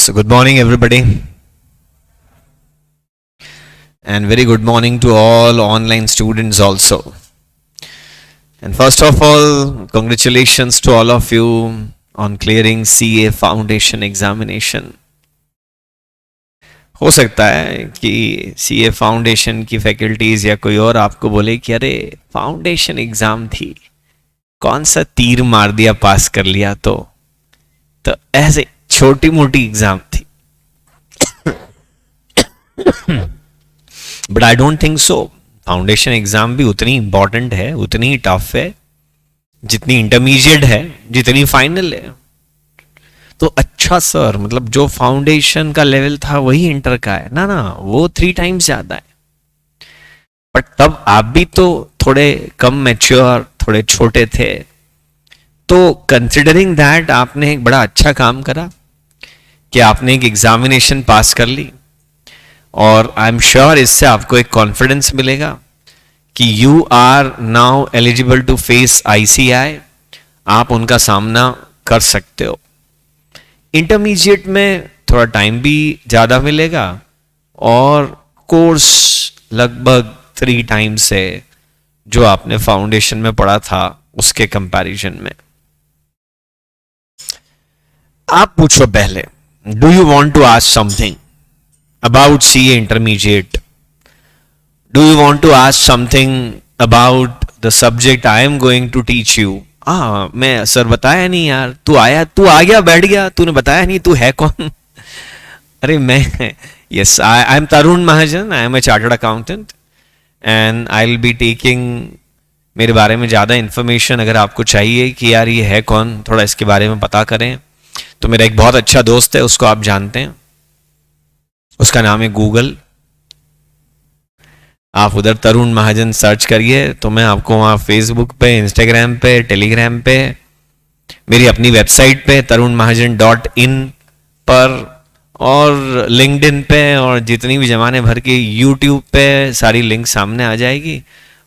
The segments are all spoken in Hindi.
So, good morning, everybody, and very good morning to all online students also. And first of all, congratulations to all of you on clearing CA Foundation examination. हो सकता है कि CA फाउंडेशन की फैकल्टीज या कोई और आपको बोले कि अरे फाउंडेशन एग्जाम थी, कौन सा तीर मार दिया, पास कर लिया। तो ऐसे छोटी मोटी एग्जाम थी। But I don't think so. Foundation exam भी उतनी इंपॉर्टेंट है, उतनी ही टफ है जितनी इंटरमीडिएट है, जितनी फाइनल है। तो अच्छा सर, मतलब जो फाउंडेशन का लेवल था वही इंटर का है ना? वो 3 टाइम्स ज्यादा है। बट तब आप भी तो थोड़े कम मैच्योर, थोड़े छोटे थे। तो कंसिडरिंग दैट आपने एक बड़ा अच्छा काम करा कि आपने एक एग्जामिनेशन पास कर ली, और आई एम श्योर इससे आपको एक कॉन्फिडेंस मिलेगा कि you are now eligible to face ICI। आप उनका सामना कर सकते हो। इंटरमीडिएट में थोड़ा टाइम भी ज़्यादा मिलेगा और कोर्स लगभग 3 टाइम्स है जो आपने फाउंडेशन में पढ़ा था उसके कंपैरिजन में। आप पूछो पहले, do you want to ask something about CA intermediate? Do you want to ask something about the subject I am going to teach you? मैं सर बताया नहीं यार, तू आ गया, बैठ गया, तूने बताया नहीं, तू है कौन? अरे मैं, yes, I am Tarun Mahajan, I am a chartered accountant and I'll be taking, मेरे बारे में ज़्यादा इन्फॉर्मेशन अगर आपको चाहिए कि यार ये है कौन, थोड़ा इसके बारे में पता करें, तो मेरा एक बहुत अच्छा दोस्त है, उसको आप जानते हैं, उसका नाम है गूगल। आप उधर तरुण महाजन सर्च करिए तो मैं आपको वहाँ फेसबुक पे, इंस्टाग्राम पे, टेलीग्राम पे, मेरी अपनी वेबसाइट पे tarunmahajan.in पर, और लिंक्डइन पे, और जितनी भी जमाने भर की यूट्यूब पे सारी लिंक सामने आ जाएगी,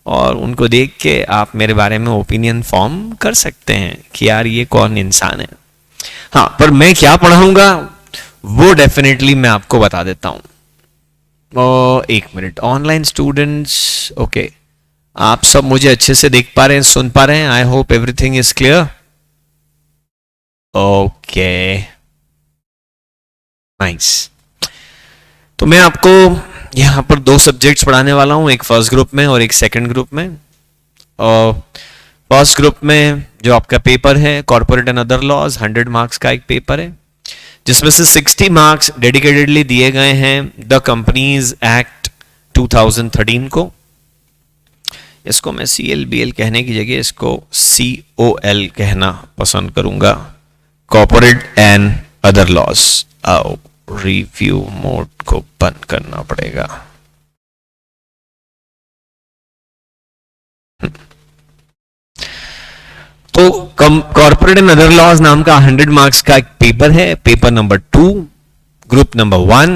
और उनको देख के आप मेरे बारे में ओपिनियन फॉर्म कर सकते हैं कि यार ये कौन इंसान है। हाँ, पर मैं क्या पढ़ाऊंगा वो डेफिनेटली मैं आपको बता देता हूं। और 1 मिनट, ऑनलाइन स्टूडेंट्स, ओके, आप सब मुझे अच्छे से देख पा रहे हैं, सुन पा रहे हैं? I hope everything is clear. Okay, nice. तो मैं आपको यहां पर 2 सब्जेक्ट्स पढ़ाने वाला हूं, एक फर्स्ट ग्रुप में और एक सेकंड ग्रुप में। और फर्स्ट ग्रुप में जो आपका पेपर है corporate and other laws, 100 marks का एक पेपर है, जिसमें से 60 मार्क्स डेडिकेटेडली दिए गए हैं द कंपनीज एक्ट 2013 को। इसको मैं CLBL कहने की जगह इसको COL कहना पसंद करूंगा, कॉर्पोरेट एंड अदर लॉज। आओ, रिव्यू मोड को बंद करना पड़ेगा। तो कॉर्पोरेट एंड अदर लॉज नाम का 100 मार्क्स का एक पेपर है, पेपर नंबर 2, ग्रुप नंबर 1।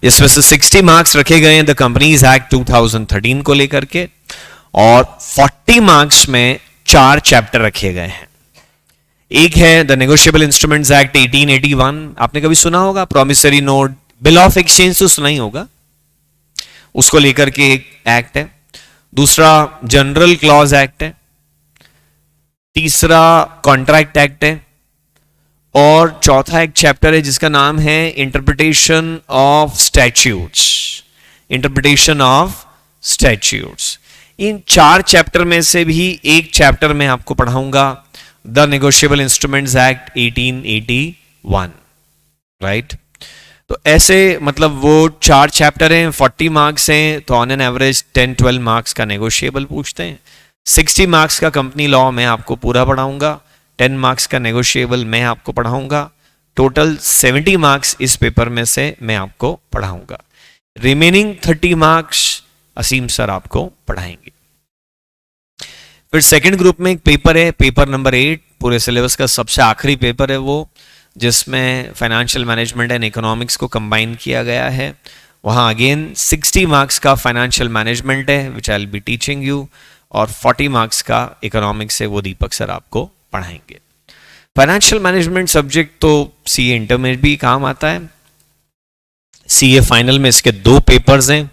इसमें से 60 मार्क्स रखे गए हैं द कंपनीज एक्ट 2013 को लेकर के, और 40 मार्क्स में 4 चैप्टर रखे गए हैं। एक है द नेगोशिएबल इंस्ट्रूमेंट्स एक्ट 1881, आपने कभी सुना होगा। Promissory note, bill of exchange तो सुना ही होगा, उसको लेकर के एक एक्ट है। दूसरा जनरल क्लॉज एक्ट है। तीसरा कॉन्ट्रैक्ट एक्ट है। और चौथा एक चैप्टर है जिसका नाम है interpretation of statutes. Interpretation of statutes. In 4 chapter में से भी एक चैप्टर में आपको पढ़ाऊंगा the negotiable instruments act 1881, right. तो ऐसे मतलब वो 4 चैप्टर हैं, 40 मार्क्स हैं, तो ऑन एन एवरेज 10-12 मार्क्स का नेगोशिएबल पूछते हैं। 60 मार्क्स का कंपनी लॉ मैं आपको पूरा पढ़ाऊंगा, 10 मार्क्स का नेगोशिएबल मैं आपको पढ़ाऊंगा। टोटल 70 मार्क्स इस पेपर में से मैं आपको पढ़ाऊंगा। रिमेनिंग 30 मार्क्स असीम सर आपको पढ़ाएंगे। फिर सेकंड ग्रुप में एक पेपर है, पेपर नंबर 8, पूरे सिलेबस का सबसे आखिरी पेपर है वो, जिसमें फाइनेंशियल मैनेजमेंट एंड इकोनॉमिक्स को कंबाइन किया गया है। वहाँ अगेन 60 मार्क्स का फाइनेंशियल मैनेजमेंट है which I will be teaching you, और 40 मार्क्स का इकोनॉमिक्स है, वो दीपक सर आपको पढ़ाएंगे। फाइनेंशियल मैनेजमेंट सब्जेक्ट तो सीए इंटर में भी काम आता है। सीए फाइनल में इसके 2 पेपर्स हैं,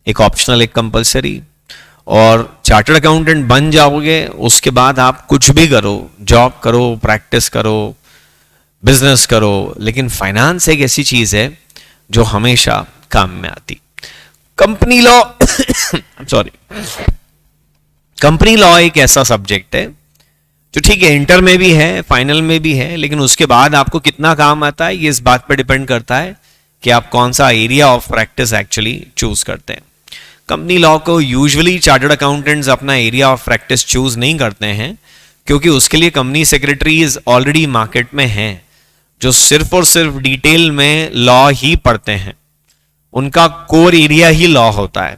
एक ऑप्शनल एक कंपलसरी। और चार्टर्ड अकाउंटेंट बन जाओगे, उसके बाद आप कुछ भी करो, जॉब करो, प्रैक्टिस करो, बिजनेस करो, लेकिन फाइनेंस एक ऐसी चीज है जो हमेशा काम में आती। Company law sorry, company law एक ऐसा सब्जेक्ट है जो ठीक है इंटर में भी है, फाइनल में भी है, लेकिन उसके बाद आपको कितना काम आता है ये इस बात पर डिपेंड करता है कि आप कौन सा area of practice actually choose करते हैं। कंपनी लॉ को यूजुअली चार्टर्ड अकाउंटेंट्स अपना एरिया ऑफ प्रैक्टिस चूज नहीं करते हैं, क्योंकि उसके लिए कंपनी सेक्रेटरीज ऑलरेडी मार्केट में हैं जो सिर्फ और सिर्फ डिटेल में लॉ ही पढ़ते हैं, उनका कोर एरिया ही लॉ होता है।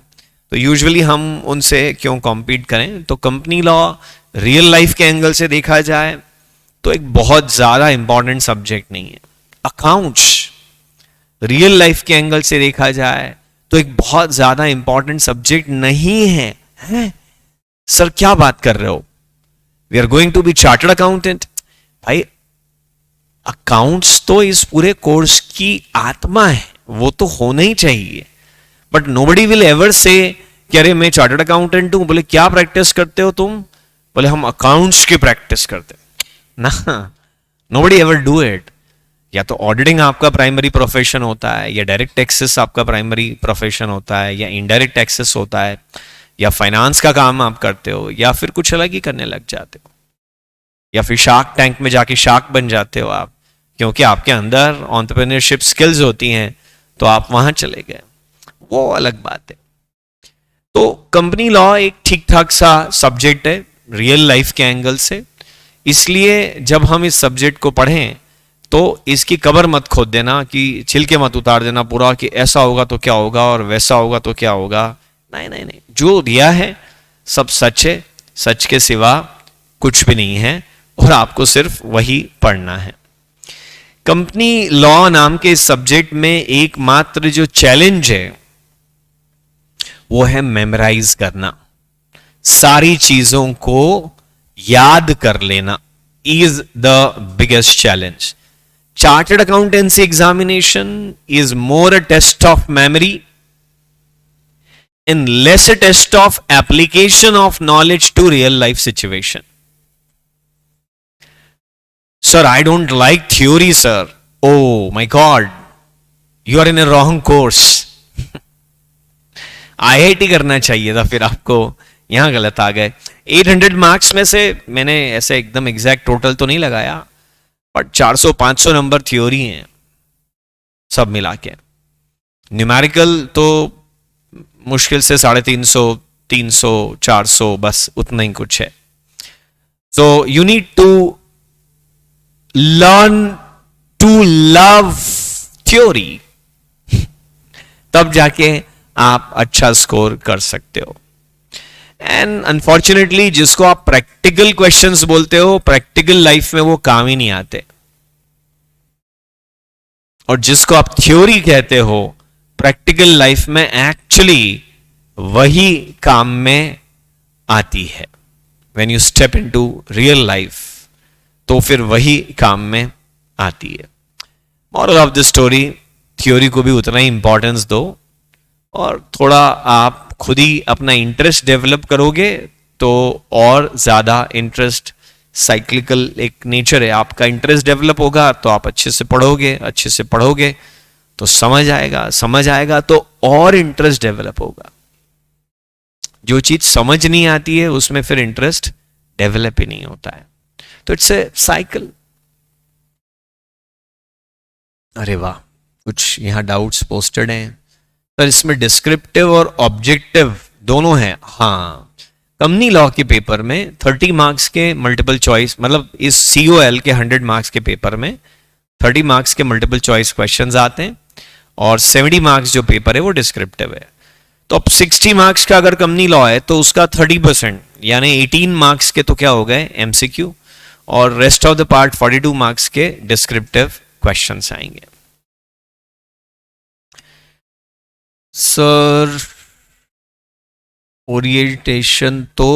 तो यूजुअली हम उनसे क्यों कॉम्पीट करें। तो कंपनी लॉ रियल लाइफ के एंगल से देखा जाए तो एक बहुत ज्यादा इंपॉर्टेंट सब्जेक्ट नहीं है। अकाउंट्स रियल लाइफ के एंगल से देखा जाए तो एक बहुत ज्यादा इंपॉर्टेंट सब्जेक्ट नहीं है, हैं? सर क्या बात कर रहे हो, we are going to be chartered accountant. भाई अकाउंट्स तो इस पूरे कोर्स की आत्मा है, वो तो होना ही चाहिए। बट नोबडी विल एवर से कि अरे मैं चार्टर्ड अकाउंटेंट हूं, बोले क्या प्रैक्टिस करते हो तुम, बोले हम अकाउंट्स की प्रैक्टिस करते ना, नोबडी एवर डू इट। या तो ऑडिटिंग आपका प्राइमरी प्रोफेशन होता है, या डायरेक्ट टैक्सेस आपका प्राइमरी प्रोफेशन होता है, या इनडायरेक्ट टैक्सेस होता है, या फाइनेंस का काम आप करते हो, या फिर कुछ अलग ही करने लग जाते हो, या फिर शार्क टैंक में जाके शार्क बन जाते हो आप, क्योंकि आपके अंदर एंटरप्रेन्योरशिप स्किल्स होती हैं तो आप वहां चले गए, वो अलग बात है। तो कंपनी लॉ एक ठीक ठाक सा सब्जेक्ट है रियल लाइफ के एंगल से, इसलिए जब हम इस सब्जेक्ट को पढ़ें तो इसकी कबर मत खोद देना, कि छिलके मत उतार देना पूरा कि ऐसा होगा तो क्या होगा और वैसा होगा तो क्या होगा। नहीं नहीं नहीं, जो दिया है सब सच है, सच के सिवा कुछ भी नहीं है, और आपको सिर्फ वही पढ़ना है। कंपनी लॉ नाम के इस सब्जेक्ट में एकमात्र जो चैलेंज है वो है मेमोराइज करना, सारी चीजों को याद कर लेना is the biggest challenge. Chartered accountancy examination is more a test of memory and less a test of application of knowledge to real life situation. Sir, I don't like theory, sir. Oh my God, you are in a wrong course. IIT करना चाहिए था फिर आपको, यहां गलत आ गए। 800 मार्क्स में से मैंने ऐसे एकदम एग्जैक्ट टोटल तो नहीं लगाया, बट 400-500 नंबर थ्योरी हैं सब मिला के। न्यूमेरिकल तो मुश्किल से 350, 300, 400, बस उतना ही कुछ है। So you need to learn to love theory, तब जाके आप अच्छा स्कोर कर सकते हो। एंड अनफॉर्चुनेटली जिसको आप प्रैक्टिकल क्वेश्चंस बोलते हो, प्रैक्टिकल लाइफ में वो काम ही नहीं आते, और जिसको आप थ्योरी कहते हो प्रैक्टिकल लाइफ में एक्चुअली वही काम में आती है। When you step into real life तो फिर वही काम में आती है। Moral of the story, theory को भी उतना ही इंपॉर्टेंस दो, और थोड़ा आप खुद ही अपना इंटरेस्ट डेवलप करोगे तो और ज्यादा इंटरेस्ट, साइक्लिकल एक नेचर है, आपका इंटरेस्ट डेवलप होगा तो आप अच्छे से पढ़ोगे, अच्छे से पढ़ोगे तो समझ आएगा, समझ आएगा तो और इंटरेस्ट डेवलप होगा। जो चीज समझ नहीं आती है उसमें फिर इंटरेस्ट डेवलप ही नहीं होता है। तो इट्स ए साइकिल। अरे वाह, कुछ यहां डाउट्स पोस्टेड हैं सर, इसमें डिस्क्रिप्टिव और ऑब्जेक्टिव दोनों हैं। हाँ, कंपनी लॉ के पेपर में 30 मार्क्स के मल्टीपल चॉइस, मतलब इस COL के 100 मार्क्स के पेपर में 30 मार्क्स के मल्टीपल चॉइस क्वेश्चंस आते हैं, और 70 मार्क्स जो पेपर है वो डिस्क्रिप्टिव है। तो अब 60 मार्क्स का अगर कंपनी लॉ है तो उसका 30% यानी 18 मार्क्स के तो क्या हो गए MCQ, और rest of the part 42 marks के डिस्क्रिप्टिव क्वेश्चंस आएंगे। सर ओरिएंटेशन तो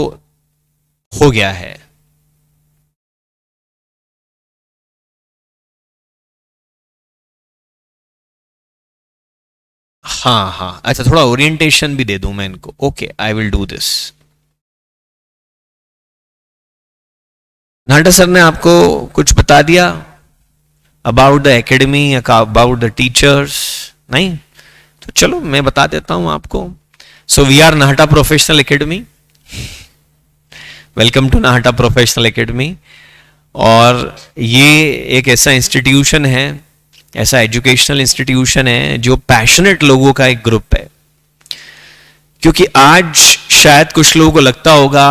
हो गया है, हाँ हाँ, अच्छा थोड़ा ओरिएंटेशन भी दे दूं मैं इनको. Okay, I will do this. Nahta sir ने आपको कुछ बता दिया about the academy, about the teachers? नहीं? तो चलो मैं बता देता हूं आपको. So we are Nahta professional academy. Welcome to Nahta professional academy. और ये एक ऐसा इंस्टीट्यूशन है, ऐसा एजुकेशनल इंस्टीट्यूशन है जो पैशनेट लोगों का एक ग्रुप है. क्योंकि आज शायद कुछ लोगों को लगता होगा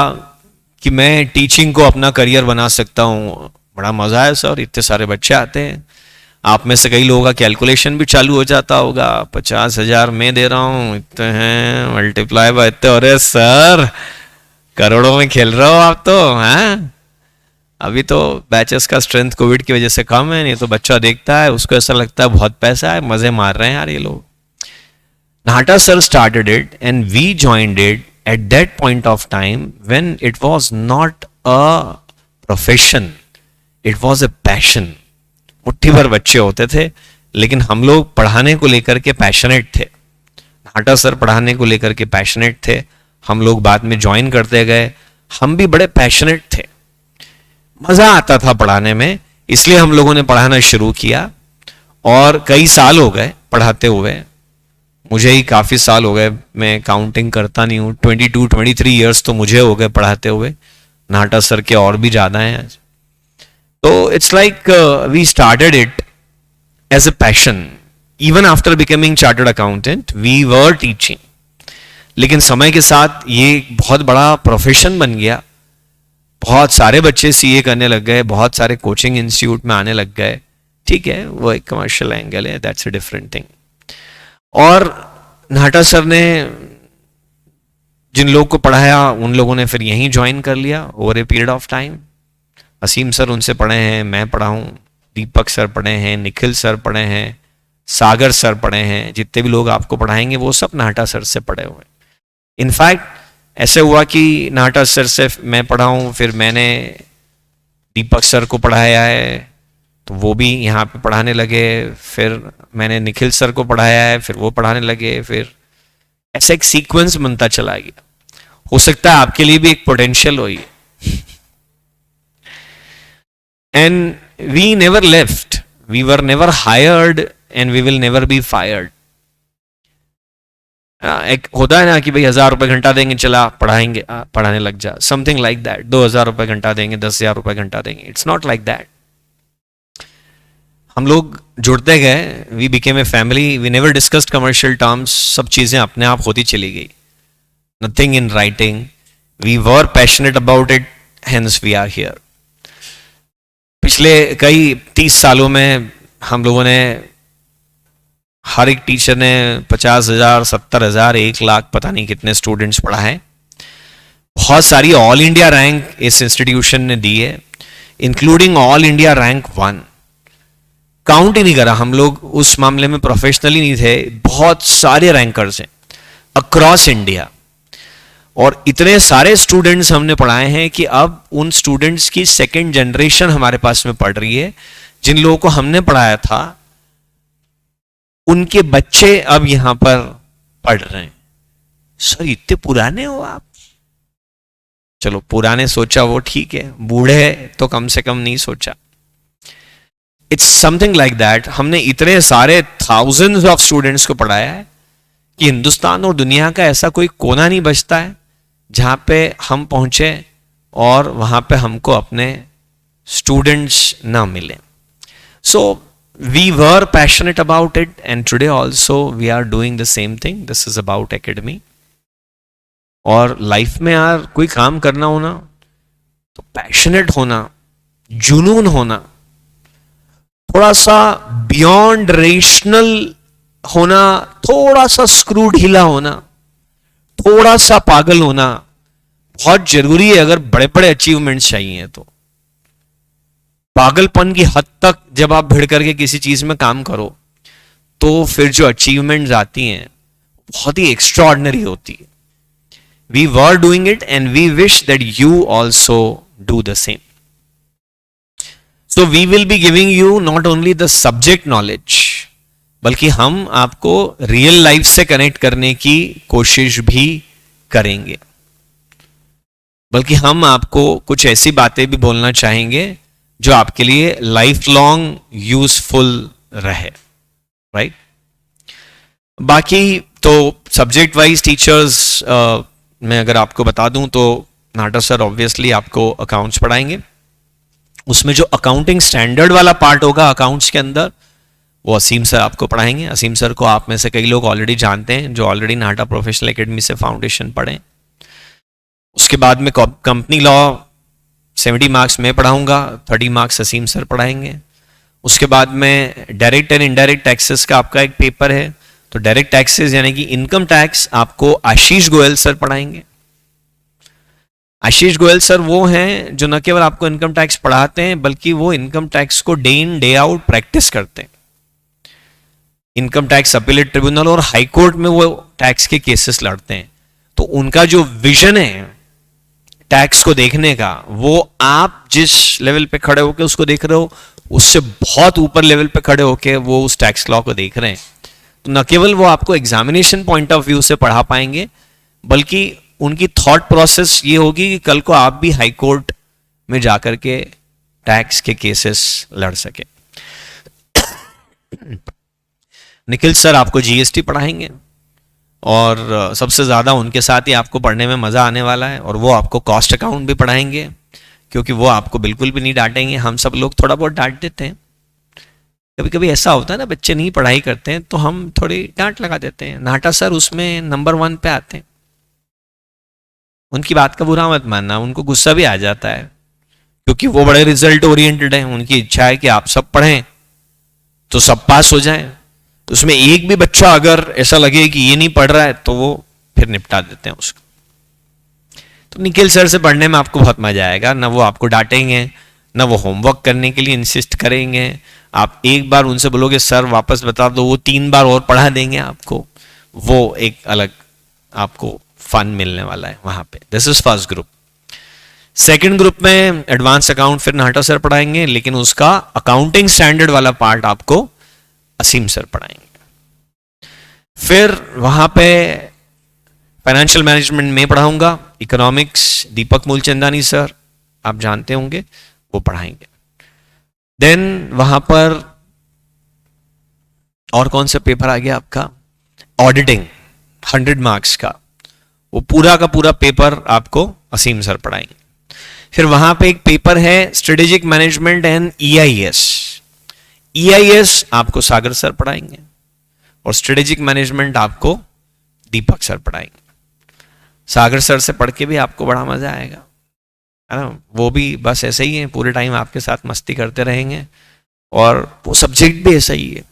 कि मैं टीचिंग को अपना करियर बना सकता हूँ, बड़ा मजा है सर, इतने सारे बच्चे आते हैं. आप में से कई लोगों का कैलकुलेशन भी चालू हो जाता होगा, 50,000 मैं दे रहा हूँ, इतने हैं मल्टीप्लाई बाय इतने. अरे सर करोड़ों में खेल रहे हो आप तो, हैं? अभी तो बैचेस का स्ट्रेंथ कोविड की वजह से कम है, नहीं तो बच्चा देखता है उसको ऐसा लगता है बहुत पैसा है, मजे मार रहे हैं यार ये लोग. नाटा sir started it and we joined it at that point of time when it was not a profession, it was a passion. मुट्ठी भर बच्चे होते थे लेकिन हम लोग पढ़ाने को लेकर के पैशनेट थे. नाटा सर पढ़ाने को लेकर के पैशनेट थे. हम लोग बाद में ज्वाइन करते गए, हम भी बड़े पैशनेट थे, मजा आता था पढ़ाने में, इसलिए हम लोगों ने पढ़ाना शुरू किया. और कई साल हो गए पढ़ाते हुए, मुझे ही काफ़ी साल हो गए, मैं काउंटिंग करता नहीं हूँ, 22-23 ईयर्स तो मुझे हो गए पढ़ाते हुए. नाटा सर के और भी ज़्यादा हैं आज. तो it's like we started it as a passion. Even after becoming chartered accountant we were teaching. लेकिन समय के साथ ये बहुत बड़ा प्रोफेशन बन गया. बहुत सारे बच्चे सीए करने लग गए, बहुत सारे कोचिंग इंस्टीट्यूट में आने लग गए. ठीक है, वो एक कमर्शियल एंगल है, दैट्स अ डिफरेंट थिंग. और नाटा सर ने जिन लोग को पढ़ाया उन लोगों ने फिर यहीं ज्वाइन कर लिया over a period of time. Aseem sir उनसे पढ़े हैं, मैं पढ़ा हूँ, दीपक सर पढ़े हैं, निखिल सर पढ़े हैं, सागर सर पढ़े हैं. जितने भी लोग आपको पढ़ाएंगे वो सब नाटा सर से पढ़े हुए. इनफैक्ट ऐसे हुआ कि नाटा सर से मैं पढ़ा हूँ, फिर मैंने दीपक सर को पढ़ाया है तो वो भी यहाँ पे पढ़ाने लगे, फिर मैंने निखिल सर को पढ़ाया है, फिर वो पढ़ाने लगे, फिर ऐसा एक सीक्वेंस बनता चला गया. हो सकता है आपके लिए भी एक पोटेंशियल हो ये. And we never left, we were never hired and we will never be fired. एक होता है ना कि भाई 1,000 रुपए घंटा देंगे, चला पढ़ाएंगे, पढ़ाने लग जा, समथिंग लाइक दैट. 2,000 रुपए घंटा देंगे, 10,000 रुपए घंटा देंगे. It's not like that. हम लोग जुड़ते गए, we became a family, we never discussed commercial terms. सब चीज़ें अपने आप होती चली गई, nothing in writing. We were passionate about it, hence we are here. पिछले कई 30 सालों में हम लोगों ने, हर एक टीचर ने 50,000, 70,000, 1,00,000 पता नहीं कितने स्टूडेंट्स पढ़ाए. बहुत सारी ऑल इंडिया रैंक इस इंस्टीट्यूशन ने दी है, including all India rank 1. Count ही नहीं करा, हम लोग उस मामले में प्रोफेशनली नहीं थे. बहुत सारे रैंकर्स हैं अक्रॉस इंडिया, और इतने सारे स्टूडेंट्स हमने पढ़ाए हैं कि अब उन स्टूडेंट्स की सेकेंड जनरेशन हमारे पास में पढ़ रही है. जिन लोगों को हमने पढ़ाया था उनके बच्चे अब यहां पर पढ़ रहे हैं. सर इतने पुराने हो आप? चलो पुराने सोचा वो ठीक है, बूढ़े तो कम से कम नहीं सोचा. It's something like that. हमने इतने सारे थाउजेंड्स ऑफ स्टूडेंट्स को पढ़ाया है कि हिंदुस्तान और दुनिया का ऐसा कोई कोना नहीं बचता है जहां पे हम पहुंचे और वहां पे हमको अपने स्टूडेंट्स ना मिले. So we were passionate about it and today also we are doing the same thing. This is about academy. और लाइफ में यार कोई काम करना होना तो पैशनेट होना, जुनून होना, थोड़ा सा बियॉन्ड रेशनल होना, थोड़ा सा स्क्रू ढीला होना, थोड़ा सा पागल होना बहुत जरूरी है अगर बड़े बड़े अचीवमेंट्स चाहिए. तो पागलपन की हद तक जब आप भिड़ करके किसी चीज में काम करो तो फिर जो अचीवमेंट्स आती हैं बहुत ही एक्स्ट्राऑर्डिनरी होती है. We were doing it and we wish that you also do the same. So we will be giving you not only the subject knowledge, बल्कि हम आपको रियल लाइफ से कनेक्ट करने की कोशिश भी करेंगे, बल्कि हम आपको कुछ ऐसी बातें भी बोलना चाहेंगे जो आपके लिए लाइफ लॉन्ग यूजफुल रहे, राइट। बाकी तो सब्जेक्ट वाइज टीचर्स मैं अगर आपको बता दूं तो नाटा सर ऑब्वियसली आपको अकाउंट्स पढ़ाएंगे। उसमें जो अकाउंटिंग स्टैंडर्ड वाला पार्ट होगा अकाउंट्स के अंदर, वो असीम सर आपको पढ़ाएंगे। असीम सर को आप में से कई लोग ऑलरेडी जानते हैं जो ऑलरेडी नाटा प्रोफेशनल एकेडमी से फाउंडेशन पढ़े। उसके बाद में कंपनी लॉ 70 मार्क्स में पढ़ाऊंगा, 30 मार्क्स असीम सर पढ़ाएंगे। उसके बाद में डायरेक्ट एंड इनडायरेक्ट टैक्सेस का आपका एक पेपर है, तो डायरेक्ट टैक्सेस यानी कि इनकम टैक्स आपको आशीष गोयल सर पढ़ाएंगे। आशीष गोयल सर वो हैं जो न केवल आपको इनकम टैक्स पढ़ाते हैं बल्कि वो इनकम टैक्स को day in day out practice करते हैं। इनकम टैक्स अपीलेट ट्रिब्यूनल और हाई कोर्ट में वो टैक्स के केसेस लड़ते हैं। तो उनका जो विजन है टैक्स को देखने का, वो आप जिस लेवल पे खड़े होके उसको देख रहे हो उससे बहुत ऊपर लेवल पे खड़े होके वो उस टैक्स लॉ को देख रहे हैं। तो न केवल वो आपको एग्जामिनेशन पॉइंट ऑफ व्यू से पढ़ा पाएंगे बल्कि उनकी थॉट प्रोसेस ये होगी कि कल को आप भी हाई कोर्ट में जाकर के टैक्स के केसेस लड़ सके। निखिल सर आपको जीएसटी पढ़ाएंगे और सबसे ज़्यादा उनके साथ ही आपको पढ़ने में मज़ा आने वाला है, और वो आपको कॉस्ट अकाउंट भी पढ़ाएंगे क्योंकि वो आपको बिल्कुल भी नहीं डांटेंगे। हम सब लोग थोड़ा बहुत डांट देते हैं, कभी कभी ऐसा होता है ना, बच्चे नहीं पढ़ाई करते हैं तो हम थोड़ी डांट लगा देते हैं। नाटा सर उसमें नंबर 1 पे आते हैं। उनकी बात का बुरा मत मानना, उनको गुस्सा भी आ जाता है क्योंकि वो बड़े रिजल्ट ओरिएंटेड हैं। उनकी इच्छा है कि आप सब पढ़ें तो सब पास हो जाएं। तो उसमें एक भी बच्चा अगर ऐसा लगे कि ये नहीं पढ़ रहा है तो वो फिर निपटा देते हैं उसको। तो निखिल सर से पढ़ने में आपको बहुत मजा आएगा, ना वो आपको डांटेंगे ना वो होमवर्क करने के लिए इंसिस्ट करेंगे। आप एक बार उनसे बोलोगे सर वापस बता दो, वो 3 बार और पढ़ा देंगे आपको। वो एक अलग आपको फन मिलने वाला है वहां पे। This is first group. Second group में एडवांस अकाउंट फिर नाटा सर पढ़ाएंगे, लेकिन उसका अकाउंटिंग स्टैंडर्ड वाला पार्ट आपको असीम सर पढ़ाएंगे। फिर वहां पे फाइनेंशियल मैनेजमेंट में पढ़ाऊंगा, इकोनॉमिक्स दीपक मूलचंदानी सर आप जानते होंगे वो पढ़ाएंगे। देन वहां पर और कौन सा पेपर आ गया आपका, ऑडिटिंग 100 मार्क्स का, वो पूरा का पूरा पेपर आपको असीम सर पढ़ाएंगे। फिर वहां पे एक पेपर है strategic management and EIS. EIS आपको सागर सर पढ़ाएंगे और स्ट्रेटेजिक मैनेजमेंट आपको दीपक सर पढ़ाएंगे। सागर सर से पढ़ के भी आपको बड़ा मजा आएगा, है ना। वो भी बस ऐसे ही है, पूरे टाइम आपके साथ मस्ती करते रहेंगे और वो सब्जेक्ट भी ऐसा ही है,